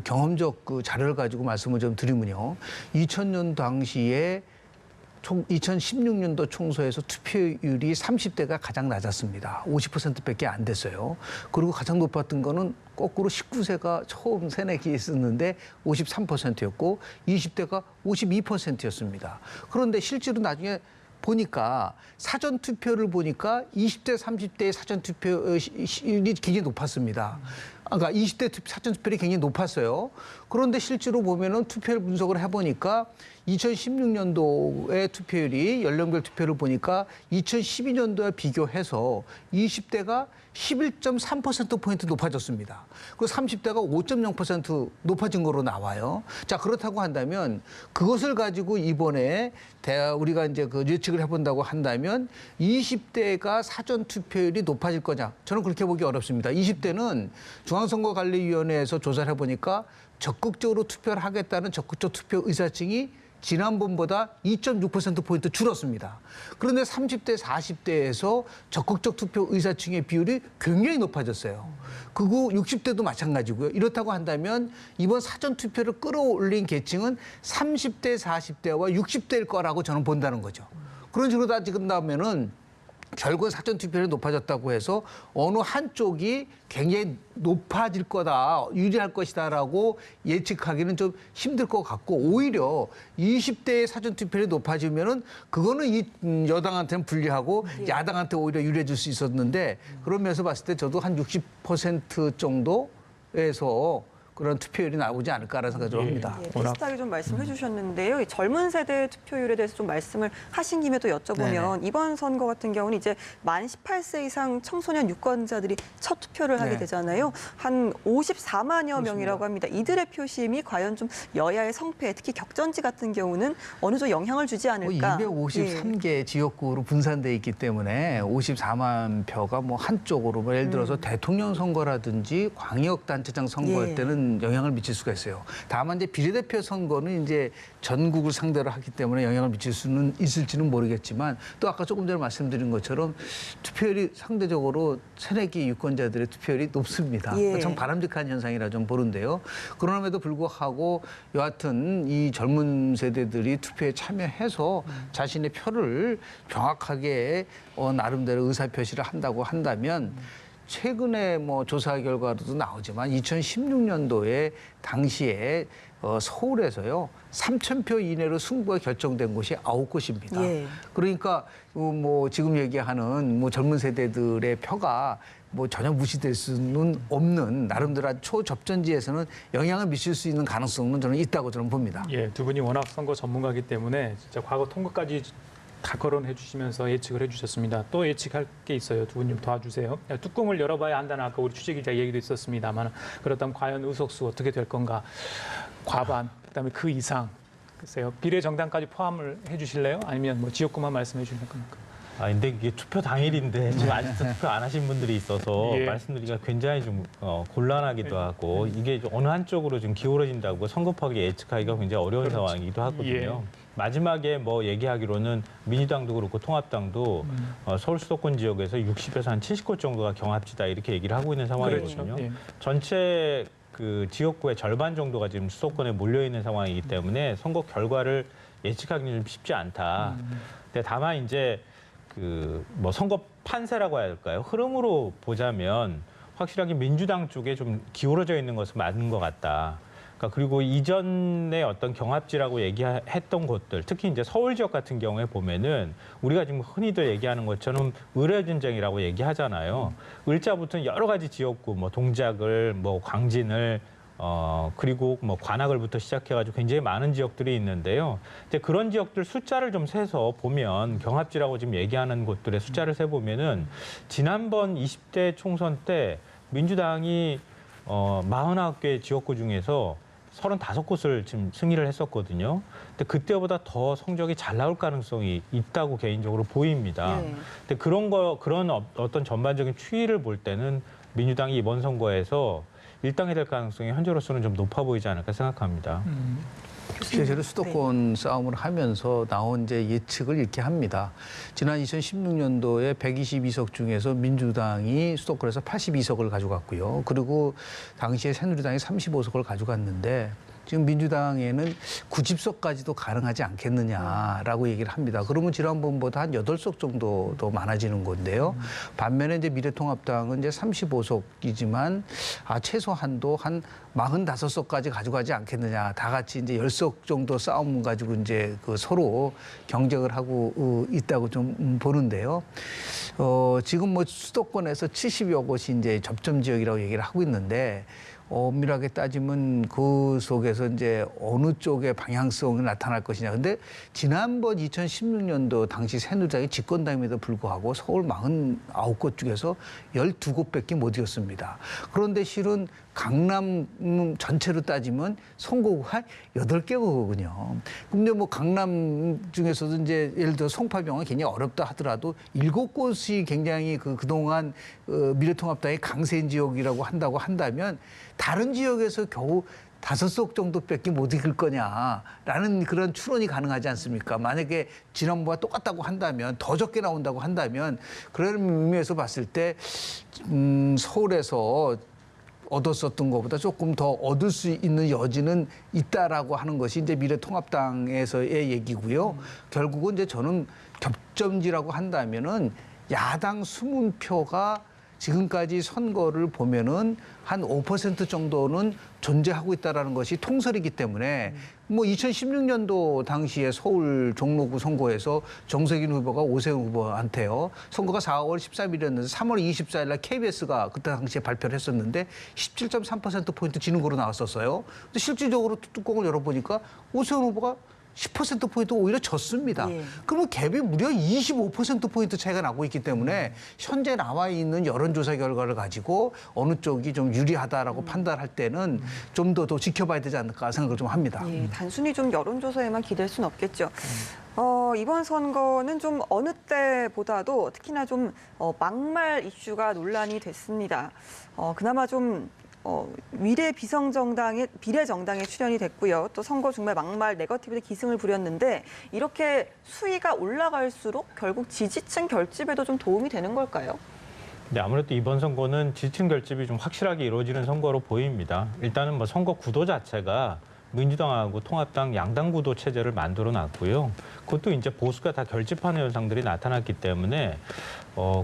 경험적 그 자료를 가지고 말씀을 좀 드리면요. 2000년 당시에 2016년도 총선에서 투표율이 30대가 가장 낮았습니다. 50%밖에 안 됐어요. 그리고 가장 높았던 거는 거꾸로 19세가 처음 새내기에 있었는데 53%였고 20대가 52%였습니다. 그런데 실제로 나중에 보니까 사전 투표를 보니까 20대, 30대의 사전 투표율이 굉장히 높았습니다. 그러니까 20대 사전 투표율이 굉장히 높았어요. 그런데 실제로 보면은 투표율 분석을 해보니까 2016년도의 투표율이 연령별 투표를 보니까 2012년도에 비교해서 20대가 11.3%포인트 높아졌습니다. 그리고 30대가 5.0% 높아진 거로 나와요. 자, 그렇다고 한다면 그것을 가지고 이번에 우리가 이제 그 예측을 해본다고 한다면 20대가 사전 투표율이 높아질 거냐? 저는 그렇게 보기 어렵습니다. 20대는 중앙선거관리위원회에서 조사를 해보니까 적극적으로 투표를 하겠다는 적극적 투표 의사층이 지난번보다 2.6%포인트 줄었습니다. 그런데 30대, 40대에서 적극적 투표 의사층의 비율이 굉장히 높아졌어요. 그리고 60대도 마찬가지고요. 이렇다고 한다면 이번 사전투표를 끌어올린 계층은 30대, 40대와 60대일 거라고 저는 본다는 거죠. 그런 식으로 따지면 결국 사전투표율이 높아졌다고 해서 어느 한쪽이 굉장히 높아질 거다, 유리할 것이다라고 예측하기는 좀 힘들 것 같고 오히려 20대의 사전투표율이 높아지면은 그거는 이 여당한테는 불리하고 야당한테 오히려 유리해질 수 있었는데 그런 면에서 봤을 때 저도 한 60% 정도에서 그런 투표율이 나오지 않을까라는 생각을 좀 합니다. 예, 비슷하게 좀 말씀해 주셨는데요. 이 젊은 세대 투표율에 대해서 좀 말씀을 하신 김에 또 여쭤보면 네네. 이번 선거 같은 경우는 이제 만 18세 이상 청소년 유권자들이 첫 투표를 하게 네. 되잖아요. 한 54만여 명이라고 합니다. 이들의 표심이 과연 좀 여야의 성패, 특히 격전지 같은 경우는 어느 정도 영향을 주지 않을까. 253개 지역구로 분산돼 있기 때문에 54만 표가 뭐 한쪽으로 뭐 예를 들어서 대통령 선거라든지 광역단체장 선거할 때는 영향을 미칠 수가 있어요. 다만 이제 비례대표 선거는 이제 전국을 상대로 하기 때문에 영향을 미칠 수는 있을지는 모르겠지만 또 아까 조금 전에 말씀드린 것처럼 투표율이 상대적으로 새내기 유권자들의 투표율이 높습니다. 예. 참 바람직한 현상이라 좀 보는데요. 그럼에도 불구하고 여하튼 이 젊은 세대들이 투표에 참여해서 자신의 표를 정확하게 나름대로 의사표시를 한다고 한다면 최근에 뭐 조사 결과로도 나오지만 2016년도에 당시에 서울에서요 3,000표 이내로 승부가 결정된 곳이 9곳입니다. 예. 그러니까 뭐 지금 얘기하는 뭐 젊은 세대들의 표가 뭐 전혀 무시될 수는 없는 나름대로 초접전지에서는 영향을 미칠 수 있는 가능성은 저는 있다고 저는 봅니다. 예, 두 분이 워낙 선거 전문가이기 때문에 진짜 과거 통과까지 다 거론해 주시면서 예측을 해주셨습니다. 또 예측할 게 있어요. 두 분 좀 도와주세요. 뚜껑을 열어봐야 한다는 아까 우리 취재기자 얘기도 있었습니다만 그렇다면 과연 의석수 어떻게 될 건가? 과반, 그다음에 그 이상. 글쎄요. 비례정당까지 포함을 해주실래요? 아니면 뭐 지역구만 말씀해 주실 겁니까? 근데 이게 투표 당일인데 지금 아직도 투표 안 하신 분들이 있어서 예. 말씀드리기가 굉장히 좀 곤란하기도 하고 이게 좀 어느 한쪽으로 좀 기울어진다고 성급하게 예측하기가 굉장히 어려운 그렇죠. 상황이기도 하거든요. 예. 마지막에 뭐 얘기하기로는 민주당도 그렇고 통합당도 서울 수도권 지역에서 60에서 한 70곳 정도가 경합지다 이렇게 얘기를 하고 있는 상황이거든요. 그렇죠. 예. 전체 그 지역구의 절반 정도가 지금 수도권에 몰려 있는 상황이기 때문에 선거 결과를 예측하기는 좀 쉽지 않다. 근데 다만 이제 그 뭐 선거 판세라고 해야 할까요? 흐름으로 보자면 확실하게 민주당 쪽에 좀 기울어져 있는 것은 맞는 것 같다. 그러니까 그리고 이전에 어떤 경합지라고 얘기했던 곳들, 특히 이제 서울 지역 같은 경우에 보면은 우리가 지금 흔히들 얘기하는 것처럼 의뢰전쟁이라고 얘기하잖아요. 을자부터는 여러 가지 지역구, 뭐 동작을, 뭐 광진을, 그리고 뭐 관악을부터 시작해가지고 굉장히 많은 지역들이 있는데요. 근데 그런 지역들 숫자를 좀 세서 보면 경합지라고 지금 얘기하는 곳들의 숫자를 세 보면은 지난번 20대 총선 때 민주당이 49개 지역구 중에서 35곳을 지금 승리를 했었거든요. 근데 그때보다 더 성적이 잘 나올 가능성이 있다고 개인적으로 보입니다. 근데 그런 어떤 전반적인 추이를 볼 때는 민주당이 이번 선거에서 일당이 될 가능성이 현재로서는 좀 높아 보이지 않을까 생각합니다. 실제로 수도권 싸움을 하면서 나온 이제 예측을 이렇게 합니다. 지난 2016년도에 122석 중에서 민주당이 수도권에서 82석을 가져갔고요. 그리고 당시에 새누리당이 35석을 가져갔는데 지금 민주당에는 90석까지도 가능하지 않겠느냐라고 얘기를 합니다. 그러면 지난번보다 한 8석 정도 더 많아지는 건데요. 반면에 이제 미래통합당은 이제 35석이지만 최소한도 한 45석까지 가져가지 않겠느냐. 다 같이 이제 10석 정도 싸움 가지고 이제 그 서로 경쟁을 하고 있다고 좀 보는데요. 지금 뭐 수도권에서 70여 곳이 이제 접점 지역이라고 얘기를 하고 있는데 엄밀하게 따지면 그 속에서 이제 어느 쪽의 방향성이 나타날 것이냐. 근데 지난번 2016년도 당시 새누리당이 집권당임에도 불구하고 서울 49곳 중에서 12곳밖에 못 이겼습니다. 그런데 실은 강남 전체로 따지면 선거구가 8개거든요. 근데 뭐 강남 중에서도 이제 예를 들어 송파병은 굉장히 어렵다 하더라도 7곳이 굉장히 그동안 미래통합당의 강세인 지역이라고 한다면 다른 지역에서 겨우 5석 정도밖에 못 이길 거냐라는 그런 추론이 가능하지 않습니까? 만약에 지난번과 똑같다고 한다면 더 적게 나온다고 한다면 그런 의미에서 봤을 때 서울에서 얻었었던 것보다 조금 더 얻을 수 있는 여지는 있다라고 하는 것이 이제 미래통합당에서의 얘기고요. 결국은 이제 저는 겹점지라고 한다면은 야당 20표가 지금까지 선거를 보면은 한 5% 정도는 존재하고 있다라는 것이 통설이기 때문에 뭐 2016년도 당시에 서울 종로구 선거에서 정세균 후보가 오세훈 후보한테요. 선거가 4월 13일이었는데 3월 24일 날 KBS가 그때 당시에 발표를 했었는데 17.3%포인트 지는 거로 나왔었어요. 근데 실질적으로 뚜껑을 열어보니까 오세훈 후보가 10%포인트 오히려 졌습니다. 그러면 갭이 무려 25%포인트 차이가 나고 있기 때문에 현재 나와 있는 여론조사 결과를 가지고 어느 쪽이 좀 유리하다라고 판단할 때는 좀 더 지켜봐야 되지 않을까 생각을 좀 합니다. 예, 단순히 좀 여론조사에만 기댈 수는 없겠죠. 이번 선거는 좀 어느 때보다도 특히나 좀 막말 이슈가 논란이 됐습니다. 그나마 좀 비례정당에 출연이 됐고요. 또 선거 중에 막말 네거티브에 기승을 부렸는데 이렇게 수위가 올라갈수록 결국 지지층 결집에도 좀 도움이 되는 걸까요? 네, 아무래도 이번 선거는 지지층 결집이 좀 확실하게 이루어지는 선거로 보입니다. 일단은 뭐 선거 구도 자체가 민주당하고 통합당 양당 구도 체제를 만들어 놨고요. 그것도 이제 보수가 다 결집하는 현상들이 나타났기 때문에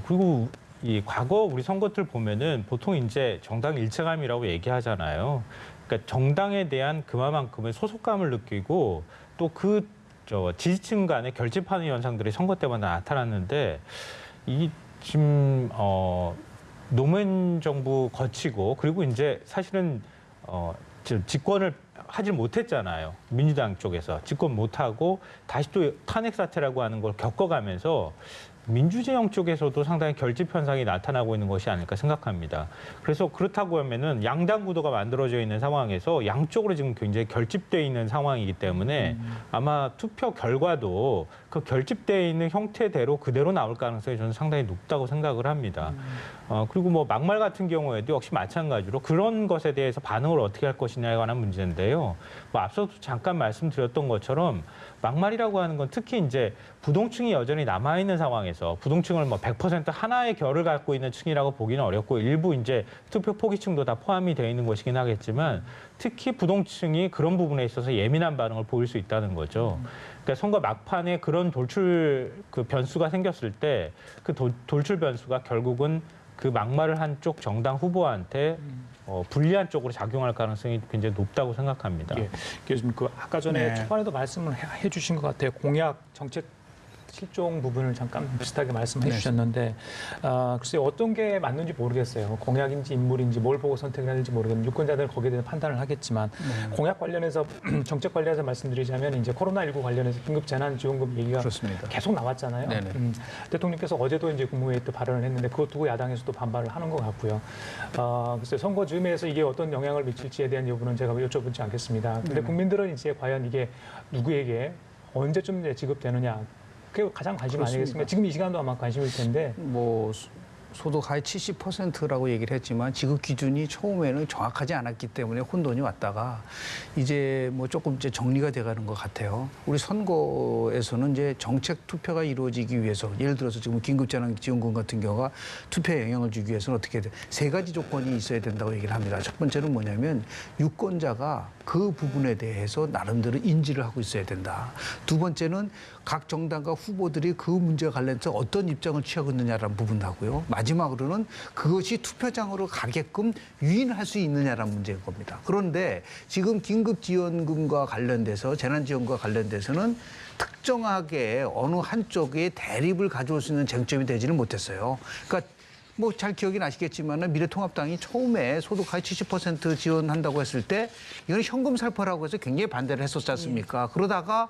그리고 이 과거 우리 선거들 보면은 보통 이제 정당 일체감이라고 얘기하잖아요. 그러니까 정당에 대한 그만큼의 소속감을 느끼고 또 지지층 간에 결집하는 현상들이 선거 때마다 나타났는데 이 지금 노무현 정부 거치고 그리고 이제 사실은 집권을 하질 못했잖아요. 민주당 쪽에서 집권 못하고 다시 또 탄핵 사태라고 하는 걸 겪어가면서 민주진영 쪽에서도 상당히 결집 현상이 나타나고 있는 것이 아닐까 생각합니다. 그래서 그렇다고 하면은 양당 구도가 만들어져 있는 상황에서 양쪽으로 지금 굉장히 결집돼 있는 상황이기 때문에 아마 투표 결과도 그 결집돼 있는 형태대로 그대로 나올 가능성이 저는 상당히 높다고 생각을 합니다. 그리고 뭐 막말 같은 경우에도 역시 마찬가지로 그런 것에 대해서 반응을 어떻게 할 것이냐에 관한 문제인데요. 뭐 앞서도 잠깐 말씀드렸던 것처럼 막말이라고 하는 건 특히 이제 부동층이 여전히 남아있는 상황에서 부동층을 뭐 100% 하나의 결을 갖고 있는 층이라고 보기는 어렵고 일부 이제 투표 포기층도 다 포함이 되어 있는 것이긴 하겠지만 특히 부동층이 그런 부분에 있어서 예민한 반응을 보일 수 있다는 거죠. 그러니까 선거 막판에 그런 돌출 변수가 생겼을 때 그 돌출 변수가 결국은 그 막말을 한 쪽 정당 후보한테 불리한 쪽으로 작용할 가능성이 굉장히 높다고 생각합니다. 예. 교수님, 아까 전에 네. 초반에도 말씀을 해주신 것 같아요. 공약 정책 실종 부분을 잠깐 비슷하게 말씀해 네. 주셨는데 글쎄요, 어떤 게 맞는지 모르겠어요. 공약인지 인물인지 뭘 보고 선택을 해야 될지 모르겠는데 유권자들은 거기에 대해서 판단을 하겠지만 공약 관련해서 정책 관련해서 말씀드리자면 이제 코로나19 관련해서 긴급 재난지원금 얘기가 그렇습니다. 계속 나왔잖아요. 네네. 대통령께서 어제도 이제 국무회의 때 발언을 했는데 그것 두고 야당에서도 반발을 하는 것 같고요. 글쎄 선거 즈음에서 이게 어떤 영향을 미칠지에 대한 여부는 제가 여쭤보지 않겠습니다. 근데 국민들은 이제 과연 이게 누구에게 언제쯤 이제 지급되느냐. 그게 가장 관심 그렇습니다. 아니겠습니까? 지금 이 시간도 아마 관심일 텐데. 뭐 소득 하위 70%라고 얘기를 했지만 지급 기준이 처음에는 정확하지 않았기 때문에 혼돈이 왔다가 이제 뭐 조금 이제 정리가 돼가는 것 같아요. 우리 선거에서는 이제 정책 투표가 이루어지기 위해서 예를 들어서 지금 긴급재난지원금 같은 경우가 투표에 영향을 주기 위해서는 어떻게 돼? 세 가지 조건이 있어야 된다고 얘기를 합니다. 첫 번째는 뭐냐면 유권자가 그 부분에 대해서 나름대로 인지를 하고 있어야 된다. 두 번째는 각 정당과 후보들이 그 문제와 관련해서 어떤 입장을 취하고 있느냐라는 부분도 하고요. 마지막으로는 그것이 투표장으로 가게끔 유인할 수 있느냐라는 문제인 겁니다. 그런데 지금 긴급지원금과 관련돼서 재난지원금과 관련돼서는 특정하게 어느 한쪽의 대립을 가져올 수 있는 쟁점이 되지는 못했어요. 그러니까 뭐 잘 기억이 나시겠지만 미래통합당이 처음에 소득 하위 70% 지원한다고 했을 때 이건 현금 살포라고 해서 굉장히 반대를 했었지 않습니까? 그러다가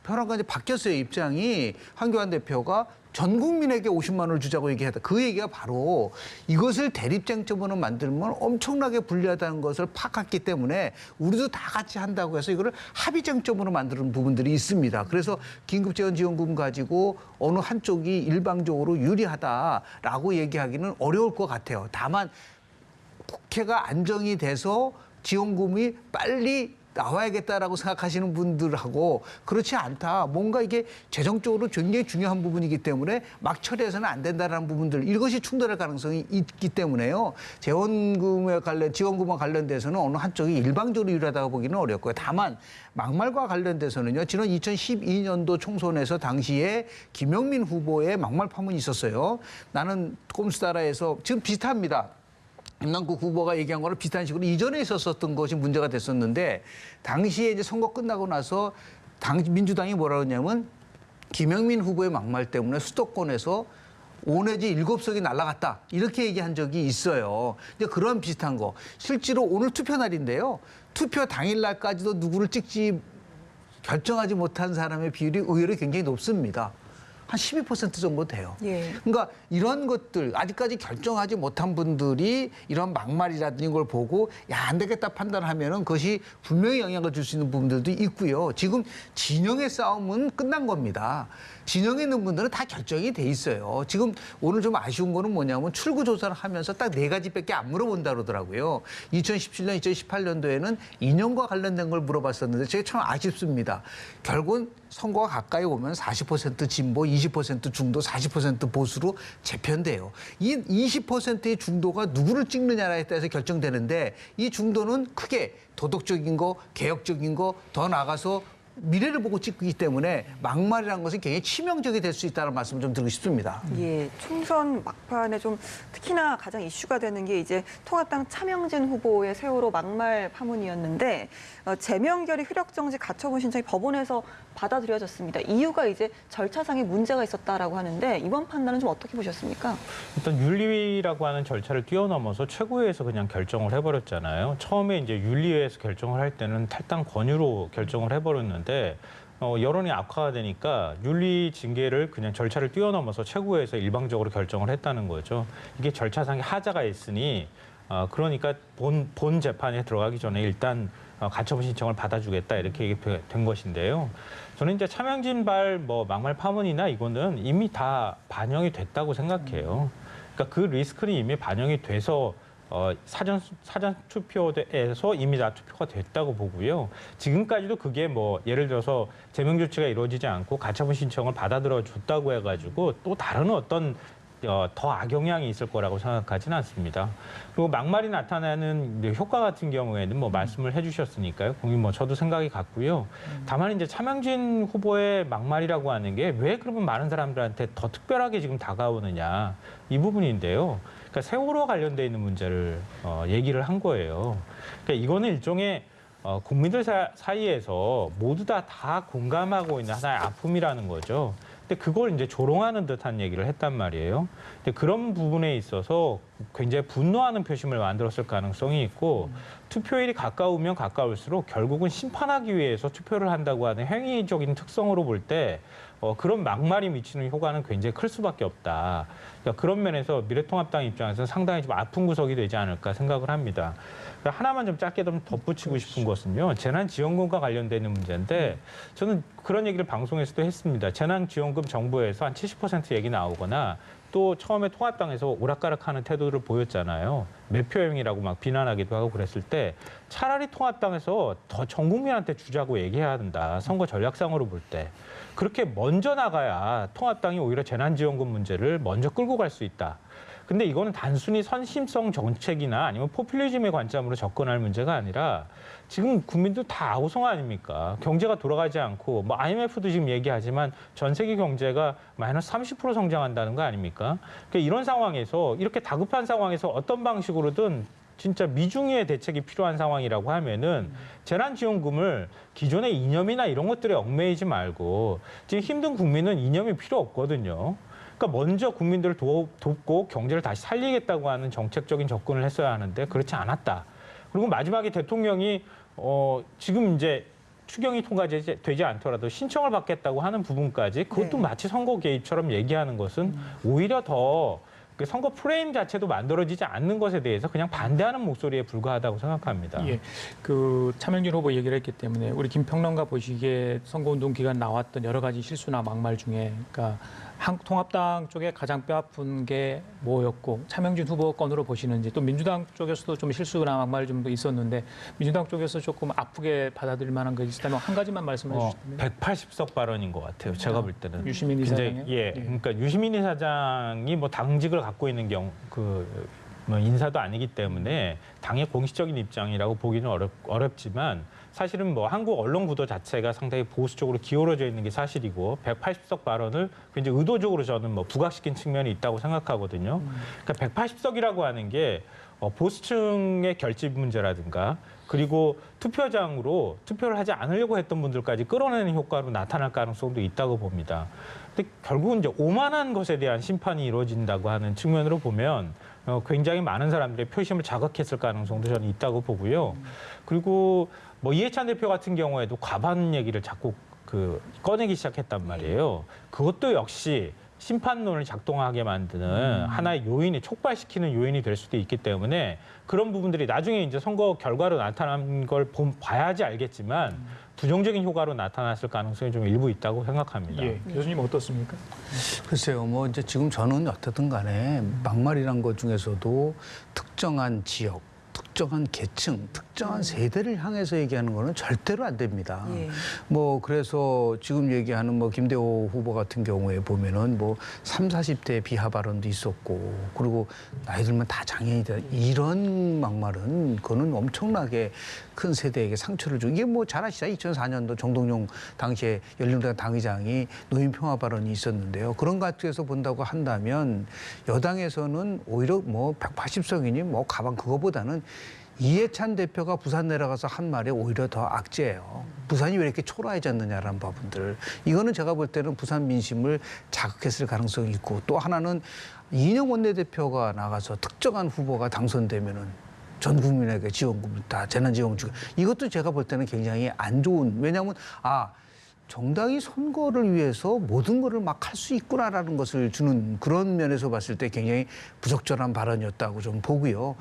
변화가 이제 바뀌었어요. 입장이. 한교안 대표가 전 국민에게 50만 원을 주자고 얘기했다. 그 얘기가 바로 이것을 대립쟁점으로 만들면 엄청나게 불리하다는 것을 파악했기 때문에 우리도 다 같이 한다고 해서 이거를 합의쟁점으로 만드는 부분들이 있습니다. 그래서 긴급재난지원금 가지고 어느 한쪽이 일방적으로 유리하다라고 얘기하기는 어려울 것 같아요. 다만 국회가 안정이 돼서 지원금이 빨리 나와야겠다라고 생각하시는 분들하고 그렇지 않다. 뭔가 이게 재정적으로 굉장히 중요한 부분이기 때문에 막 처리해서는 안 된다라는 부분들 이것이 충돌할 가능성이 있기 때문에요. 지원금과 관련돼서는 어느 한쪽이 일방적으로 유리하다고 보기는 어렵고요. 다만 막말과 관련돼서는요. 지난 2012년도 총선에서 당시에 김영민 후보의 막말 파문이 있었어요. 나는 꼼수다라에서 지금 비슷합니다. 김남국 후보가 얘기한 거랑 비슷한 식으로 이전에 있었던 것이 문제가 됐었는데 당시에 이제 선거 끝나고 나서 민주당이 뭐라 그러냐면 김영민 후보의 막말 때문에 수도권에서 5 내지 7석이 날아갔다. 이렇게 얘기한 적이 있어요. 근데 그런 비슷한 거. 실제로 오늘 투표 날인데요. 투표 당일날까지도 누구를 찍지 결정하지 못한 사람의 비율이 의외로 굉장히 높습니다. 한 12% 정도 돼요. 예. 그러니까 이런 것들 아직까지 결정하지 못한 분들이 이런 막말이라든지 걸 보고 야, 안 되겠다 판단하면은 그것이 분명히 영향을 줄 수 있는 부분들도 있고요. 지금 진영의 싸움은 끝난 겁니다. 진영에 있는 분들은 다 결정이 돼 있어요. 지금 오늘 좀 아쉬운 거는 뭐냐면 출구 조사를 하면서 딱 4가지밖에 안 물어본다 그러더라고요. 2017년, 2018년도에는 인연과 관련된 걸 물어봤었는데 제가 참 아쉽습니다. 결국은 선거가 가까이 오면 40% 진보, 20% 중도, 40% 보수로 재편돼요. 이 20%의 중도가 누구를 찍느냐에 따라서 결정되는데 이 중도는 크게 도덕적인 거, 개혁적인 거, 더 나아가서 미래를 보고 찍기 때문에 막말이라는 것은 굉장히 치명적이 될 수 있다는 말씀을 좀 드리고 싶습니다. 예, 총선 막판에 좀 특히나 가장 이슈가 되는 게 이제 통합당 차명진 후보의 세월호 막말 파문이었는데 제명결의 효력정지 가처분 신청이 법원에서 받아들여졌습니다. 이유가 이제 절차상의 문제가 있었다라고 하는데 이번 판단은 좀 어떻게 보셨습니까? 일단 윤리위라고 하는 절차를 뛰어넘어서 최고위에서 그냥 결정을 해버렸잖아요. 처음에 이제 윤리위에서 결정을 할 때는 탈당 권유로 결정을 해버렸는데 여론이 악화가 되니까 윤리 징계를 그냥 절차를 뛰어넘어서 최고위에서 일방적으로 결정을 했다는 거죠. 이게 절차상의 하자가 있으니 그러니까 본 재판에 들어가기 전에 일단 가처분 신청을 받아주겠다 이렇게 얘기된 것인데요. 저는 이제 차명진발 막말 파문이나 이거는 이미 다 반영이 됐다고 생각해요. 그러니까 그 리스크는 이미 반영이 돼서 사전 투표에서 이미 다 투표가 됐다고 보고요. 지금까지도 그게 예를 들어서 제명 조치가 이루어지지 않고 가처분 신청을 받아들여 줬다고 해가지고 또 다른 어떤 더 악영향이 있을 거라고 생각하지는 않습니다. 그리고 막말이 나타나는 효과 같은 경우에는 뭐 말씀을 해주셨으니까요. 국민 뭐 저도 생각이 같고요. 다만 이제 차명진 후보의 막말이라고 하는 게 왜 그러면 많은 사람들한테 더 특별하게 지금 다가오느냐 이 부분인데요. 그러니까 세월호 관련돼 있는 문제를 얘기를 한 거예요. 그러니까 이거는 일종의 국민들 사이에서 모두 다 공감하고 있는 하나의 아픔이라는 거죠. 근데 그걸 이제 조롱하는 듯한 얘기를 했단 말이에요. 근데 그런 부분에 있어서 굉장히 분노하는 표심을 만들었을 가능성이 있고 투표일이 가까우면 가까울수록 결국은 심판하기 위해서 투표를 한다고 하는 행위적인 특성으로 볼 때 그런 막말이 미치는 효과는 굉장히 클 수밖에 없다. 그러니까 그런 면에서 미래통합당 입장에서는 상당히 좀 아픈 구석이 되지 않을까 생각을 합니다. 그러니까 하나만 좀 짧게 좀 덧붙이고 싶은 것은요. 재난지원금과 관련되는 문제인데 저는 그런 얘기를 방송에서도 했습니다. 재난지원금 정부에서 한 70% 얘기 나오거나 또 처음에 통합당에서 오락가락하는 태도를 보였잖아요. 매표행위라고 막 비난하기도 하고 그랬을 때 차라리 통합당에서 더 전 국민한테 주자고 얘기해야 한다. 선거 전략상으로 볼 때. 그렇게 먼저 나가야 통합당이 오히려 재난지원금 문제를 먼저 끌고 갈 수 있다. 근데 이거는 단순히 선심성 정책이나 아니면 포퓰리즘의 관점으로 접근할 문제가 아니라 지금 국민들 다 아우성 아닙니까? 경제가 돌아가지 않고 뭐 IMF도 지금 얘기하지만 전 세계 경제가 마이너스 30% 성장한다는 거 아닙니까? 그러니까 이런 상황에서 이렇게 다급한 상황에서 어떤 방식으로든 진짜 미중의 대책이 필요한 상황이라고 하면은 재난지원금을 기존의 이념이나 이런 것들에 얽매이지 말고 지금 힘든 국민은 이념이 필요 없거든요. 그러니까 먼저 국민들을 돕고 경제를 다시 살리겠다고 하는 정책적인 접근을 했어야 하는데 그렇지 않았다. 그리고 마지막에 대통령이 지금 이제 추경이 통과되지 않더라도 신청을 받겠다고 하는 부분까지 그것도 네. 마치 선거 개입처럼 얘기하는 것은 오히려 더 그 선거 프레임 자체도 만들어지지 않는 것에 대해서 그냥 반대하는 목소리에 불과하다고 생각합니다. 예, 그 차명진 후보 얘기를 했기 때문에 우리 김평론가 보시기에 선거운동 기간 나왔던 여러 가지 실수나 막말 중에, 그러니까 통합당 쪽에 가장 뼈아픈 게 뭐였고 차명진 후보 건으로 보시는지, 또 민주당 쪽에서도 좀 실수나 막말이 좀 있었는데 민주당 쪽에서 조금 아프게 받아들일 만한 것이 있다면 한 가지만 말씀해 주시면. 180석 발언인 것 같아요. 제가 볼 때는. 유시민 이사장이요? 예, 그러니까 유시민 이사장이 뭐 당직을 갖고 있는 뭐 인사도 아니기 때문에 당의 공식적인 입장이라고 보기는 어렵지만 사실은 뭐 한국 언론 구도 자체가 상당히 보수적으로 기울어져 있는 게 사실이고 180석 발언을 굉장히 의도적으로 저는 뭐 부각시킨 측면이 있다고 생각하거든요. 그러니까 180석이라고 하는 게 보수층의 결집 문제라든가 그리고 투표장으로 투표를 하지 않으려고 했던 분들까지 끌어내는 효과로 나타날 가능성도 있다고 봅니다. 근데 결국은 이제 오만한 것에 대한 심판이 이루어진다고 하는 측면으로 보면 굉장히 많은 사람들의 표심을 자극했을 가능성도 저는 있다고 보고요. 그리고 뭐 이해찬 대표 같은 경우에도 과반 얘기를 자꾸 꺼내기 시작했단 말이에요. 그것도 역시 심판론을 작동하게 만드는 하나의 요인이 촉발시키는 요인이 될 수도 있기 때문에 그런 부분들이 나중에 이제 선거 결과로 나타난 걸 봐야지 알겠지만 부정적인 효과로 나타났을 가능성이 좀 일부 있다고 생각합니다. 예, 교수님 어떻습니까? 글쎄요, 뭐 이제 지금 저는 어떻든 간에 막말이란 것 중에서도 특정한 지역, 특정한 계층, 특정한 세대를 향해서 얘기하는 거는 절대로 안 됩니다. 예. 뭐 그래서 지금 얘기하는 뭐 김대호 후보 같은 경우에 보면은 뭐 30, 40대 비하 발언도 있었고 그리고 나이 들면 다 장애인이다. 이런 막말은 그거는 엄청나게 큰 세대에게 상처를 주고 이게 뭐 잘 아시죠? 2004년도 정동영 당시에 열린우리당 당의장이 노인 평화 발언이 있었는데요. 그런 것 같아서 본다고 한다면 여당에서는 오히려 뭐 180석이니 뭐 가방 그거보다는 이해찬 대표가 부산 내려가서 한 말이 오히려 더 악재예요. 부산이 왜 이렇게 초라해졌느냐라는 부분들. 이거는 제가 볼 때는 부산 민심을 자극했을 가능성이 있고 또 하나는 이인영 원내대표가 나가서 특정한 후보가 당선되면은 전 국민에게 지원금을 다 재난지원금 주고 이것도 제가 볼 때는 굉장히 안 좋은, 왜냐하면 정당이 선거를 위해서 모든 거를 막 할 수 있구나라는 것을 주는 그런 면에서 봤을 때 굉장히 부적절한 발언이었다고 좀 보고요.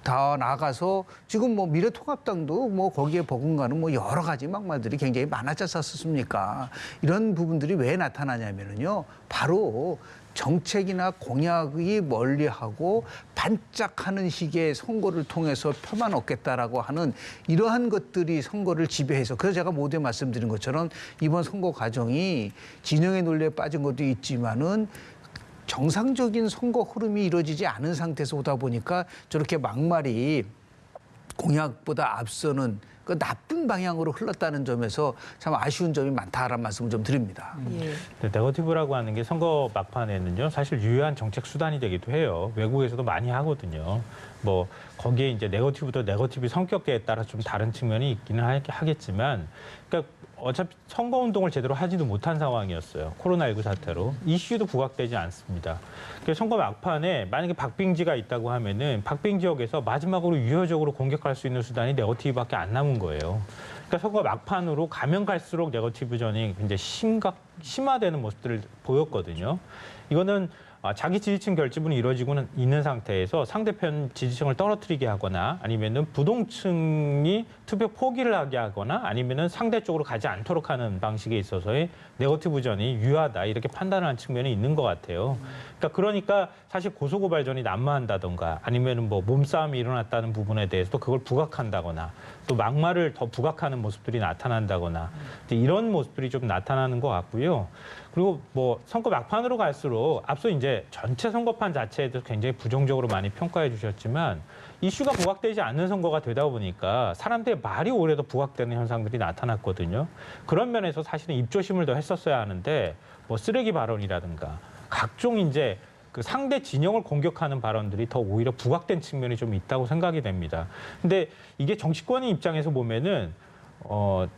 다 나가서 지금 뭐 미래통합당도 뭐 거기에 버금가는 뭐 여러 가지 막말들이 굉장히 많았지 않습니까? 이런 부분들이 왜 나타나냐면요. 바로 정책이나 공약이 멀리하고 반짝하는 시기의 선거를 통해서 표만 얻겠다라고 하는 이러한 것들이 선거를 지배해서, 그래서 제가 모두에 말씀드린 것처럼 이번 선거 과정이 진영의 논리에 빠진 것도 있지만은 정상적인 선거 흐름이 이루어지지 않은 상태에서 오다 보니까 저렇게 막말이 공약보다 앞서는 그 나쁜 방향으로 흘렀다는 점에서 참 아쉬운 점이 많다라는 말씀을 좀 드립니다. 예. 네거티브라고 하는 게 선거 막판에는요, 사실 유효한 정책 수단이 되기도 해요. 외국에서도 많이 하거든요. 뭐 거기에 이제 네거티브도 네거티브 성격에 따라 좀 다른 측면이 있기는 하겠지만, 그러니까 어차피 선거 운동을 제대로 하지도 못한 상황이었어요. 코로나19 사태로. 이슈도 부각되지 않습니다. 그래서 선거 막판에 만약에 박빙지가 있다고 하면은 박빙 지역에서 마지막으로 유효적으로 공격할 수 있는 수단이 네거티브밖에 안 남은 거예요. 그러니까 선거 막판으로 가면 갈수록 네거티브전이 굉장히 심화되는 모습들을 보였거든요. 이거는 자기 지지층 결집은 이루어지고는 있는 상태에서 상대편 지지층을 떨어뜨리게 하거나 아니면은 부동층이 투표 포기를 하게 하거나 아니면은 상대 쪽으로 가지 않도록 하는 방식에 있어서의 네거티브전이 유효하다 이렇게 판단하는 측면이 있는 것 같아요. 그러니까 사실 고소고발전이 난무한다던가 아니면은 뭐 몸싸움이 일어났다는 부분에 대해서도 그걸 부각한다거나 또 막말을 더 부각하는 모습들이 나타난다거나 이런 모습들이 좀 나타나는 것 같고요. 그리고 뭐 선거 막판으로 갈수록 앞서 이제 전체 선거판 자체에 대해서 굉장히 부정적으로 많이 평가해 주셨지만 이슈가 부각되지 않는 선거가 되다 보니까 사람들의 말이 오히려 더 부각되는 현상들이 나타났거든요. 그런 면에서 사실은 입조심을 더 했었어야 하는데 뭐 쓰레기 발언이라든가 각종 이제 그 상대 진영을 공격하는 발언들이 더 오히려 부각된 측면이 좀 있다고 생각이 됩니다. 근데 이게 정치권의 입장에서 보면은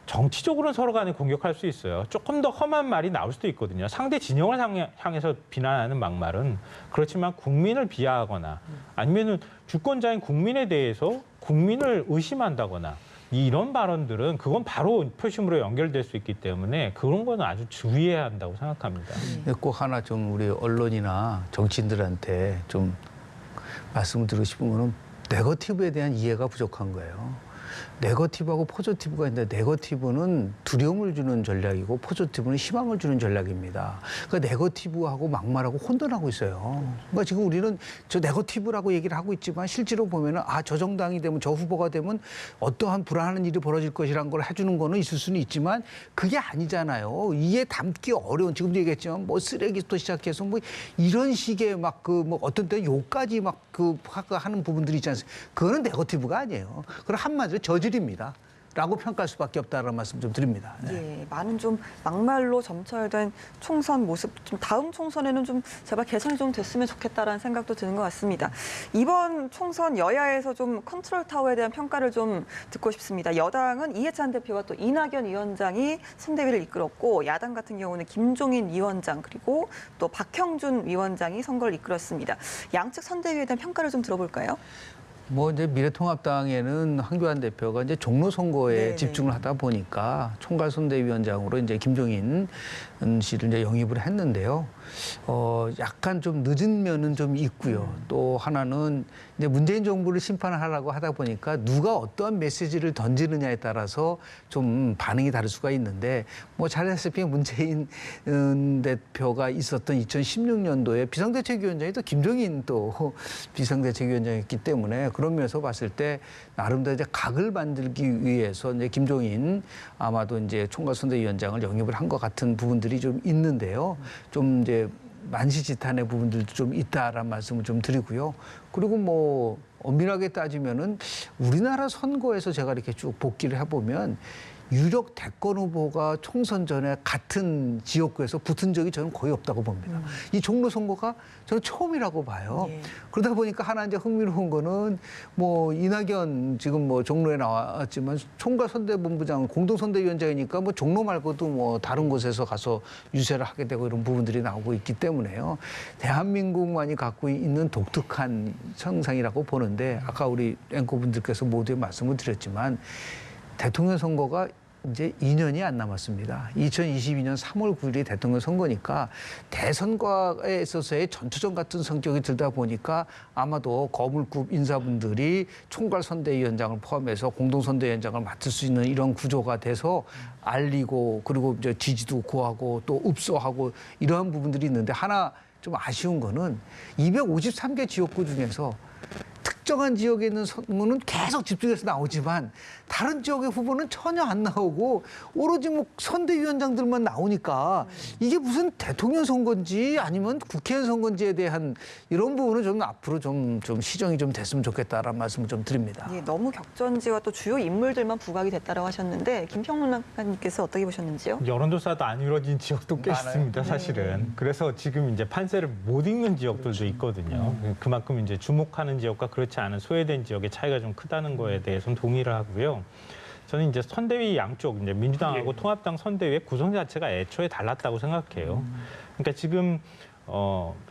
정치적으로는 서로 간에 공격할 수 있어요. 조금 더 험한 말이 나올 수도 있거든요. 상대 진영을 향해서 비난하는 막말은 그렇지만 국민을 비하하거나 아니면은 주권자인 국민에 대해서 국민을 의심한다거나 이런 발언들은 그건 바로 표심으로 연결될 수 있기 때문에 그런 거는 아주 주의해야 한다고 생각합니다. 꼭 하나 좀 우리 언론이나 정치인들한테 좀 말씀을 드리고 싶은 거는 네거티브에 대한 이해가 부족한 거예요. 네거티브하고 포지티브가 있는데 네거티브는 두려움을 주는 전략이고 포지티브는 희망을 주는 전략입니다. 그러니까 네거티브하고 막말하고 혼돈하고 있어요. 그러니까 지금 우리는 저 네거티브라고 얘기를 하고 있지만 실제로 보면은 저 정당이 되면 저 후보가 되면 어떠한 불안한 일이 벌어질 것이라는 걸 해주는 거는 있을 수는 있지만 그게 아니잖아요. 이해 담기 어려운 지금도 얘기했지만 뭐 쓰레기부터 시작해서 뭐 이런 식의 막 그 뭐 어떤 때 욕까지 막 그 하는 부분들이 있지 않습니까? 그거는 네거티브가 아니에요. 그건 한마디로 저질입니다. 라고 평가할 수밖에 없다는 말씀 좀 드립니다. 네. 예, 많은 좀 막말로 점철된 총선 모습, 좀 다음 총선에는 좀 제발 개선이 좀 됐으면 좋겠다라는 생각도 드는 것 같습니다. 이번 총선 여야에서 좀 컨트롤 타워에 대한 평가를 좀 듣고 싶습니다. 여당은 이해찬 대표와 또 이낙연 위원장이 선대위를 이끌었고 야당 같은 경우는 김종인 위원장 그리고 또 박형준 위원장이 선거를 이끌었습니다. 양측 선대위에 대한 평가를 좀 들어볼까요? 뭐 이제 미래통합당에는 황교안 대표가 이제 종로 선거에 네네. 집중을 하다 보니까 총괄선대위원장으로 이제 김종인 씨를 이제 영입을 했는데요. 약간 좀 늦은 면은 좀 있고요. 또 하나는 이제 문재인 정부를 심판하라고 하다 보니까 누가 어떠한 메시지를 던지느냐에 따라서 좀 반응이 다를 수가 있는데 뭐 잘했으면 문재인 대표가 있었던 2016년도에 비상대책위원장이 또 김종인 또 비상대책위원장이었기 때문에 그런 면에서 봤을 때 나름대로 이제 각을 만들기 위해서 이제 김종인 아마도 이제 총괄선대위원장을 영입을 한 것 같은 부분들이 좀 있는데요. 좀 이제 만시지탄의 부분들도 좀 있다라는 말씀을 좀 드리고요. 그리고 뭐 엄밀하게 따지면은 우리나라 선거에서 제가 이렇게 쭉 복기를 해보면 유력 대권 후보가 총선 전에 같은 지역구에서 붙은 적이 저는 거의 없다고 봅니다. 이 종로 선거가 저는 처음이라고 봐요. 예. 그러다 보니까 하나 이제 흥미로운 거는 뭐 이낙연 지금 뭐 종로에 나왔지만 총괄선대본부장 공동선대위원장이니까 뭐 종로 말고도 뭐 다른 곳에서 가서 유세를 하게 되고 이런 부분들이 나오고 있기 때문에요. 대한민국만이 갖고 있는 독특한 현상이라고 보는데 아까 우리 앵커분들께서 모두에 말씀을 드렸지만 대통령 선거가 이제 2년이 안 남았습니다. 2022년 3월 9일이 대통령 선거니까 대선과에 있어서의 전투전 같은 성격이 들다 보니까 아마도 거물급 인사분들이 총괄선대위원장을 포함해서 공동선대위원장을 맡을 수 있는 이런 구조가 돼서 알리고 그리고 이제 지지도 구하고 또 읍소하고 이러한 부분들이 있는데 하나 좀 아쉬운 거는 253개 지역구 중에서 특정한 지역에 있는 선거는 계속 집중해서 나오지만 다른 지역의 후보는 전혀 안 나오고 오로지 뭐 선대위원장들만 나오니까 이게 무슨 대통령 선거인지 아니면 국회의원 선거인지에 대한 이런 부분은 좀 앞으로 좀 시정이 좀 됐으면 좋겠다라는 말씀을 좀 드립니다. 예, 너무 격전지와 또 주요 인물들만 부각이 됐다고 하셨는데 김평론가님께서 어떻게 보셨는지요? 여론조사도 안 이루어진 지역도 꽤 많아요. 있습니다, 사실은. 그래서 지금 이제 판세를 못 읽는 지역들도 있거든요. 그만큼 이제 주목하는 지역과 그렇지 않은 소외된 지역의 차이가 좀 크다는 거에 대해서는 동의를 하고요. 저는 이제 선대위 양쪽, 이제 민주당하고 통합당 선대위의 구성 자체가 애초에 달랐다고 생각해요. 그러니까 지금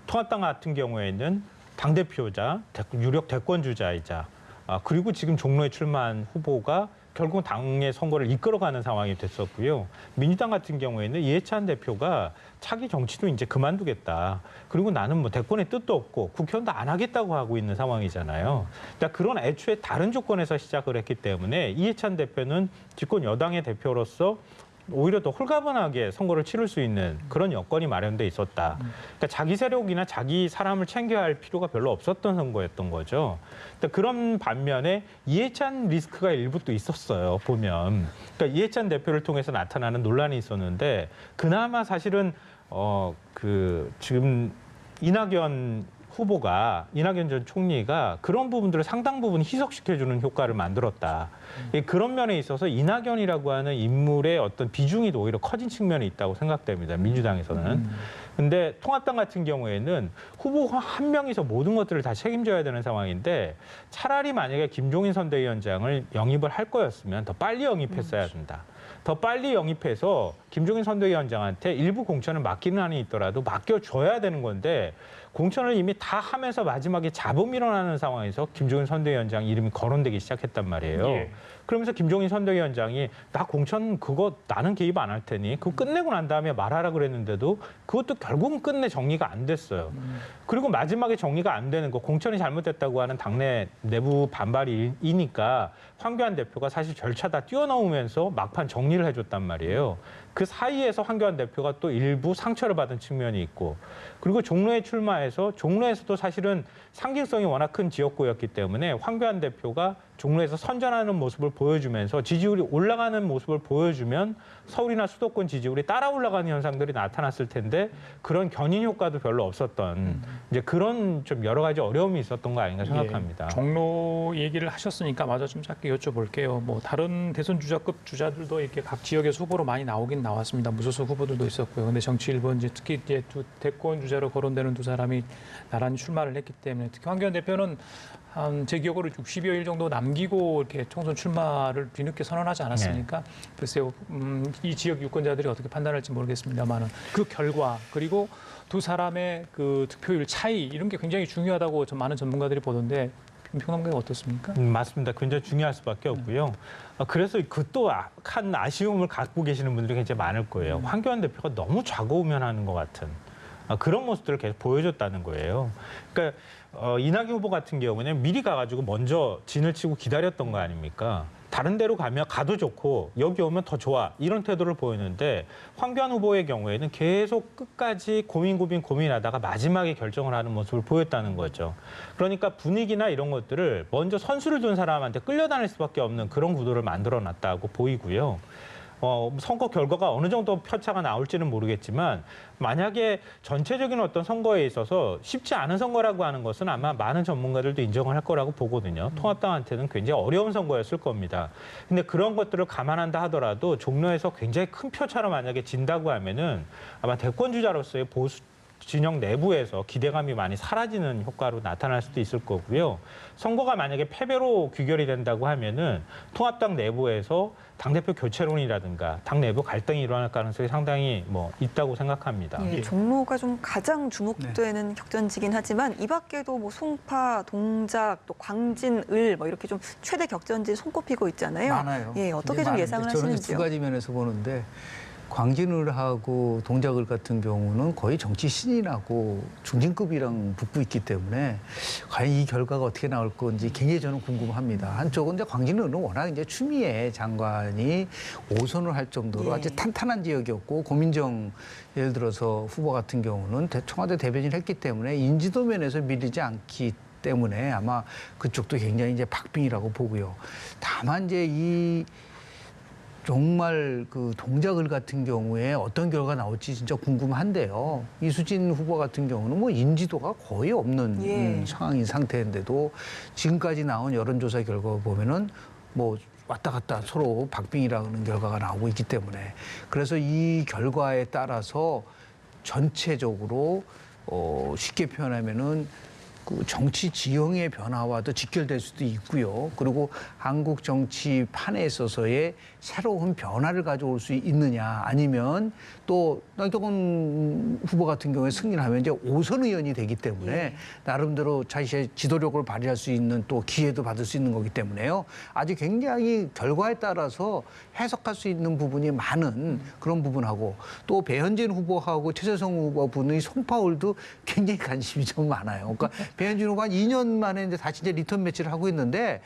통합당 같은 경우에는 당대표자, 유력 대권주자이자 그리고 지금 종로에 출마한 후보가 결국 당의 선거를 이끌어가는 상황이 됐었고요. 민주당 같은 경우에는 이해찬 대표가 차기 정치도 이제 그만두겠다. 그리고 나는 뭐 대권의 뜻도 없고 국회의원도 안 하겠다고 하고 있는 상황이잖아요. 그러니까 그런 애초에 다른 조건에서 시작을 했기 때문에 이해찬 대표는 집권 여당의 대표로서 오히려 더 홀가분하게 선거를 치를 수 있는 그런 여건이 마련돼 있었다. 그러니까 자기 세력이나 자기 사람을 챙겨야 할 필요가 별로 없었던 선거였던 거죠. 그러니까 그런 반면에 이해찬 리스크가 일부 또 있었어요, 보면. 그러니까 이해찬 대표를 통해서 나타나는 논란이 있었는데 그나마 사실은 지금 이낙연 전 총리가 그런 부분들을 상당 부분 희석시켜주는 효과를 만들었다. 그런 면에 있어서 이낙연이라고 하는 인물의 어떤 비중이 오히려 커진 측면이 있다고 생각됩니다. 민주당에서는. 근데 통합당 같은 경우에는 후보 한 명이서 모든 것들을 다 책임져야 되는 상황인데 차라리 만약에 김종인 선대위원장을 영입을 할 거였으면 더 빨리 영입했어야 된다. 더 빨리 영입해서 김종인 선대위원장한테 일부 공천을 맡기는 한이 있더라도 맡겨줘야 되는 건데 공천을 이미 다 하면서 마지막에 잡음 일어나는 상황에서 김종인 선대위원장 이름이 거론되기 시작했단 말이에요. 예. 그러면서 김종인 선대위원장이 나 공천 그거 나는 개입 안 할 테니 그거 끝내고 난 다음에 말하라 그랬는데도 그것도 결국은 끝내 정리가 안 됐어요. 그리고 마지막에 정리가 안 되는 거 공천이 잘못됐다고 하는 당내 내부 반발이니까 황교안 대표가 사실 절차 다 뛰어넘으면서 막판 정리를 해줬단 말이에요. 그 사이에서 황교안 대표가 또 일부 상처를 받은 측면이 있고 그리고 종로에 출마해서 종로에서도 사실은 상징성이 워낙 큰 지역구였기 때문에 황교안 대표가 종로에서 선전하는 모습을 보여주면서 지지율이 올라가는 모습을 보여주면 서울이나 수도권 지지율이 따라 올라가는 현상들이 나타났을 텐데 그런 견인 효과도 별로 없었던 이제 그런 좀 여러 가지 어려움이 있었던 거 아닌가 생각합니다. 종로 얘기를 하셨으니까 마저 좀 짧게 여쭤볼게요. 뭐 다른 대선 주자급 주자들도 이렇게 각 지역에서 후보로 많이 나오긴 나왔습니다. 무소속 후보들도 있었고요. 근데 정치 1번 이제 특히 이제 두 대권 주자로 거론되는 두 사람이 나란히 출마를 했기 때문에 특히 황교안 대표는 제 기억으로 60여일 정도 남기고 이렇게 총선 출마를 뒤늦게 선언하지 않았습니까? 글쎄요, 이 지역 유권자들이 어떻게 판단할지 모르겠습니다만은 그 결과 그리고 두 사람의 그 득표율 차이 이런 게 굉장히 중요하다고 많은 전문가들이 보던데 평론가가 어떻습니까? 맞습니다. 굉장히 중요할 수밖에 없고요. 그래서 그 또 한 아쉬움을 갖고 계시는 분들이 굉장히 많을 거예요. 황교안 대표가 너무 좌고우면하는 것 같은 그런 모습들을 계속 보여줬다는 거예요. 그러니까 이낙연 후보 같은 경우는 미리 가가지고 먼저 진을 치고 기다렸던 거 아닙니까? 다른 데로 가도 좋고 여기 오면 더 좋아 이런 태도를 보이는데 황교안 후보의 경우에는 계속 끝까지 고민하다가 마지막에 결정을 하는 모습을 보였다는 거죠. 그러니까 분위기나 이런 것들을 먼저 선수를 둔 사람한테 끌려다닐 수밖에 없는 그런 구도를 만들어놨다고 보이고요. 선거 결과가 어느 정도 편차가 나올지는 모르겠지만 만약에 전체적인 어떤 선거에 있어서 쉽지 않은 선거라고 하는 것은 아마 많은 전문가들도 인정을 할 거라고 보거든요. 통합당한테는 굉장히 어려운 선거였을 겁니다. 근데 그런 것들을 감안한다 하더라도 종로에서 굉장히 큰 표차로 만약에 진다고 하면은 아마 대권 주자로서의 보수 진영 내부에서 기대감이 많이 사라지는 효과로 나타날 수도 있을 거고요. 선거가 만약에 패배로 귀결이 된다고 하면은 통합당 내부에서 당대표 교체론이라든가 당 내부 갈등이 일어날 가능성이 상당히 있다고 생각합니다. 예, 종로가 좀 가장 주목되는 격전지긴 하지만 이 밖에도 뭐 송파, 동작, 또 광진, 을 이렇게 좀 최대 격전지 손꼽히고 있잖아요. 많아요. 예, 어떻게 좀 예상을 저는 하시는지요? 두 가지 면에서 보는데 광진을하고 동작을 같은 경우는 거의 정치 신인하고 중진급이랑 붙고 있기 때문에 과연 이 결과가 어떻게 나올 건지 굉장히 저는 궁금합니다. 한쪽은 이제 광진을은 워낙 이제 추미애 장관이 5선을 할 정도로 아주 탄탄한 지역이었고 고민정 예를 들어서 후보 같은 경우는 청와대 대변인을 했기 때문에 인지도 면에서 밀리지 않기 때문에 아마 그쪽도 굉장히 이제 박빙이라고 보고요. 다만 이제 이 정말 그 동작을 같은 경우에 어떤 결과가 나올지 진짜 궁금한데요. 이수진 후보 같은 경우는 뭐 인지도가 거의 없는 상황인 상태인데도 지금까지 나온 여론조사 결과 보면은 뭐 왔다 갔다 서로 박빙이라는 결과가 나오고 있기 때문에 그래서 이 결과에 따라서 전체적으로 쉽게 표현하면은 그 정치 지형의 변화와도 직결될 수도 있고요. 그리고 한국 정치판에 있어서의 새로운 변화를 가져올 수 있느냐 아니면 또 나경원 후보 같은 경우에 승리를 하면 이제 5선 의원이 되기 때문에 나름대로 자신의 지도력을 발휘할 수 있는 또 기회도 받을 수 있는 거기 때문에요. 아주 굉장히 결과에 따라서 해석할 수 있는 부분이 많은 그런 부분하고 또 배현진 후보하고 최재성 후보분의 송파울도 굉장히 관심이 좀 많아요. 그러니까 배현진 후보가 한 2년 만에 이제 다시 이제 리턴 매치를 하고 있는데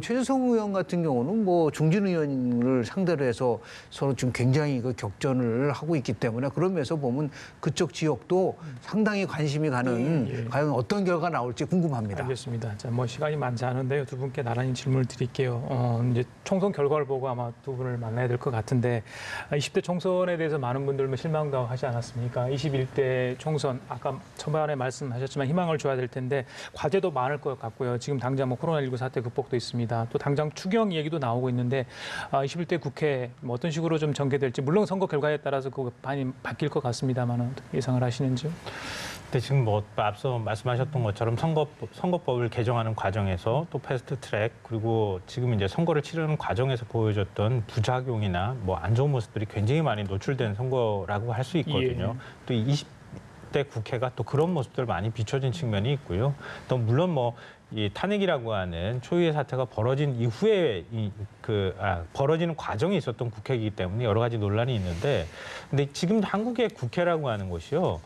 최재성 의원 같은 경우는 뭐 중진 의원을 상대로 해서 서로 지금 굉장히 그 격전을 하고 있기 때문에 그런 면에서 보면 그쪽 지역도 상당히 관심이 가는 과연 어떤 결과가 나올지 궁금합니다. 알겠습니다. 자, 뭐 시간이 많지 않은데요. 두 분께 나란히 질문을 드릴게요. 이제 총선 결과를 보고 아마 두 분을 만나야 될 것 같은데 20대 총선에 대해서 많은 분들 실망도 하지 않았습니까? 21대 총선 아까 초반에 말씀하셨지만 희망을 줘야 될 텐데 과제도 많을 것 같고요. 지금 당장 뭐 코로나19 사태 극복도 있습니다. 또 당장 추경 얘기도 나오고 있는데 21대 국회 뭐 어떤 식으로 좀 전개될지 물론 선거 결과에 따라서 그 많이 바뀔 것 같습니다만 어떻게 예상을 하시는지요? 근데 지금 뭐 앞서 말씀하셨던 것처럼 선거법을 개정하는 과정에서 또 패스트 트랙 그리고 지금 이제 선거를 치르는 과정에서 보여줬던 부작용이나 뭐 안 좋은 모습들이 굉장히 많이 노출된 선거라고 할 수 있거든요. 또 20대 국회가 또 그런 모습들 많이 비춰진 측면이 있고요. 또 물론 뭐 이 탄핵이라고 하는 초유의 사태가 벌어진 이후에 벌어지는 과정이 있었던 국회이기 때문에 여러 가지 논란이 있는데, 근데 지금 한국의 국회라고 하는 것이요,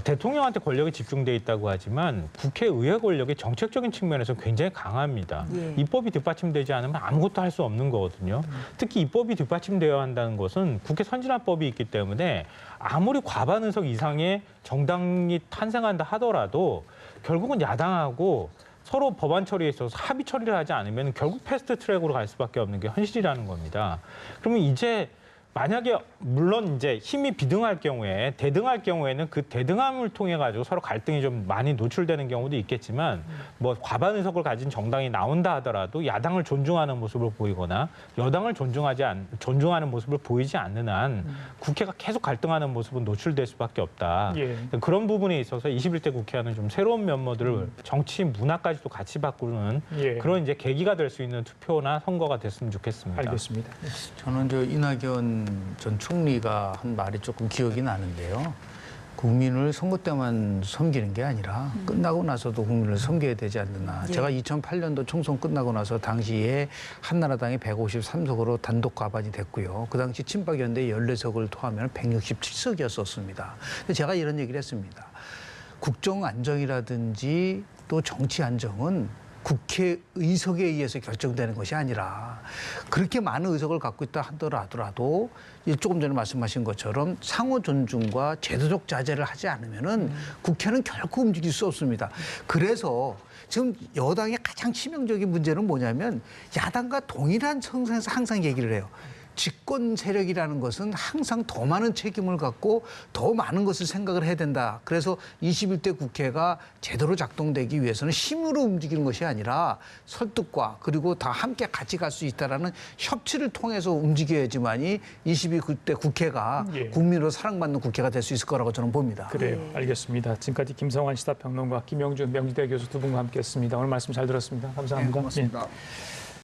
대통령한테 권력이 집중돼 있다고 하지만 국회의회 권력이 정책적인 측면에서 굉장히 강합니다. 입법이 뒷받침되지 않으면 아무것도 할 수 없는 거거든요. 특히 입법이 뒷받침되어야 한다는 것은 국회 선진화법이 있기 때문에 아무리 과반 의석 이상의 정당이 탄생한다 하더라도 결국은 야당하고 서로 법안 처리에 있어서 합의 처리를 하지 않으면 결국 패스트 트랙으로 갈 수밖에 없는 게 현실이라는 겁니다. 그러면 이제 만약에 물론 이제 힘이 비등할 경우에 대등할 경우에는 그 대등함을 통해 가지고 서로 갈등이 좀 많이 노출되는 경우도 있겠지만 뭐 과반 의석을 가진 정당이 나온다 하더라도 야당을 존중하는 모습을 보이거나 여당을 존중하는 모습을 보이지 않는 한 국회가 계속 갈등하는 모습은 노출될 수밖에 없다. 그런 부분에 있어서 21대 국회와는 좀 새로운 면모들을 정치 문화까지도 같이 바꾸는 그런 이제 계기가 될 수 있는 투표나 선거가 됐으면 좋겠습니다. 알겠습니다. 저는 이낙연 전 총리가 한 말이 조금 기억이 나는데요. 국민을 선거 때만 섬기는 게 아니라 끝나고 나서도 국민을 섬겨야 되지 않느냐. 제가 2008년도 총선 끝나고 나서 당시에 한나라당이 153석으로 단독 과반이 됐고요. 그 당시 친박연대 14석을 토하면 167석이었었습니다. 근데 제가 이런 얘기를 했습니다. 국정 안정이라든지 또 정치 안정은 국회 의석에 의해서 결정되는 것이 아니라 그렇게 많은 의석을 갖고 있다 하더라도 조금 전에 말씀하신 것처럼 상호 존중과 제도적 자제를 하지 않으면은 국회는 결코 움직일 수 없습니다. 그래서 지금 여당의 가장 치명적인 문제는 뭐냐면 야당과 동일한 성상에서 항상 얘기를 해요. 집권 세력이라는 것은 항상 더 많은 책임을 갖고 더 많은 것을 생각을 해야 된다. 그래서 21대 국회가 제대로 작동되기 위해서는 힘으로 움직이는 것이 아니라 설득과 그리고 다 함께 같이 갈 수 있다라는 협치를 통해서 움직여야지만이 21대 국회가 국민으로 사랑받는 국회가 될 수 있을 거라고 저는 봅니다. 그래요. 알겠습니다. 지금까지 김성환 시사평론가, 김영준 명지대 교수 두 분과 함께했습니다. 오늘 말씀 잘 들었습니다. 감사합니다. 네, 고맙습니다.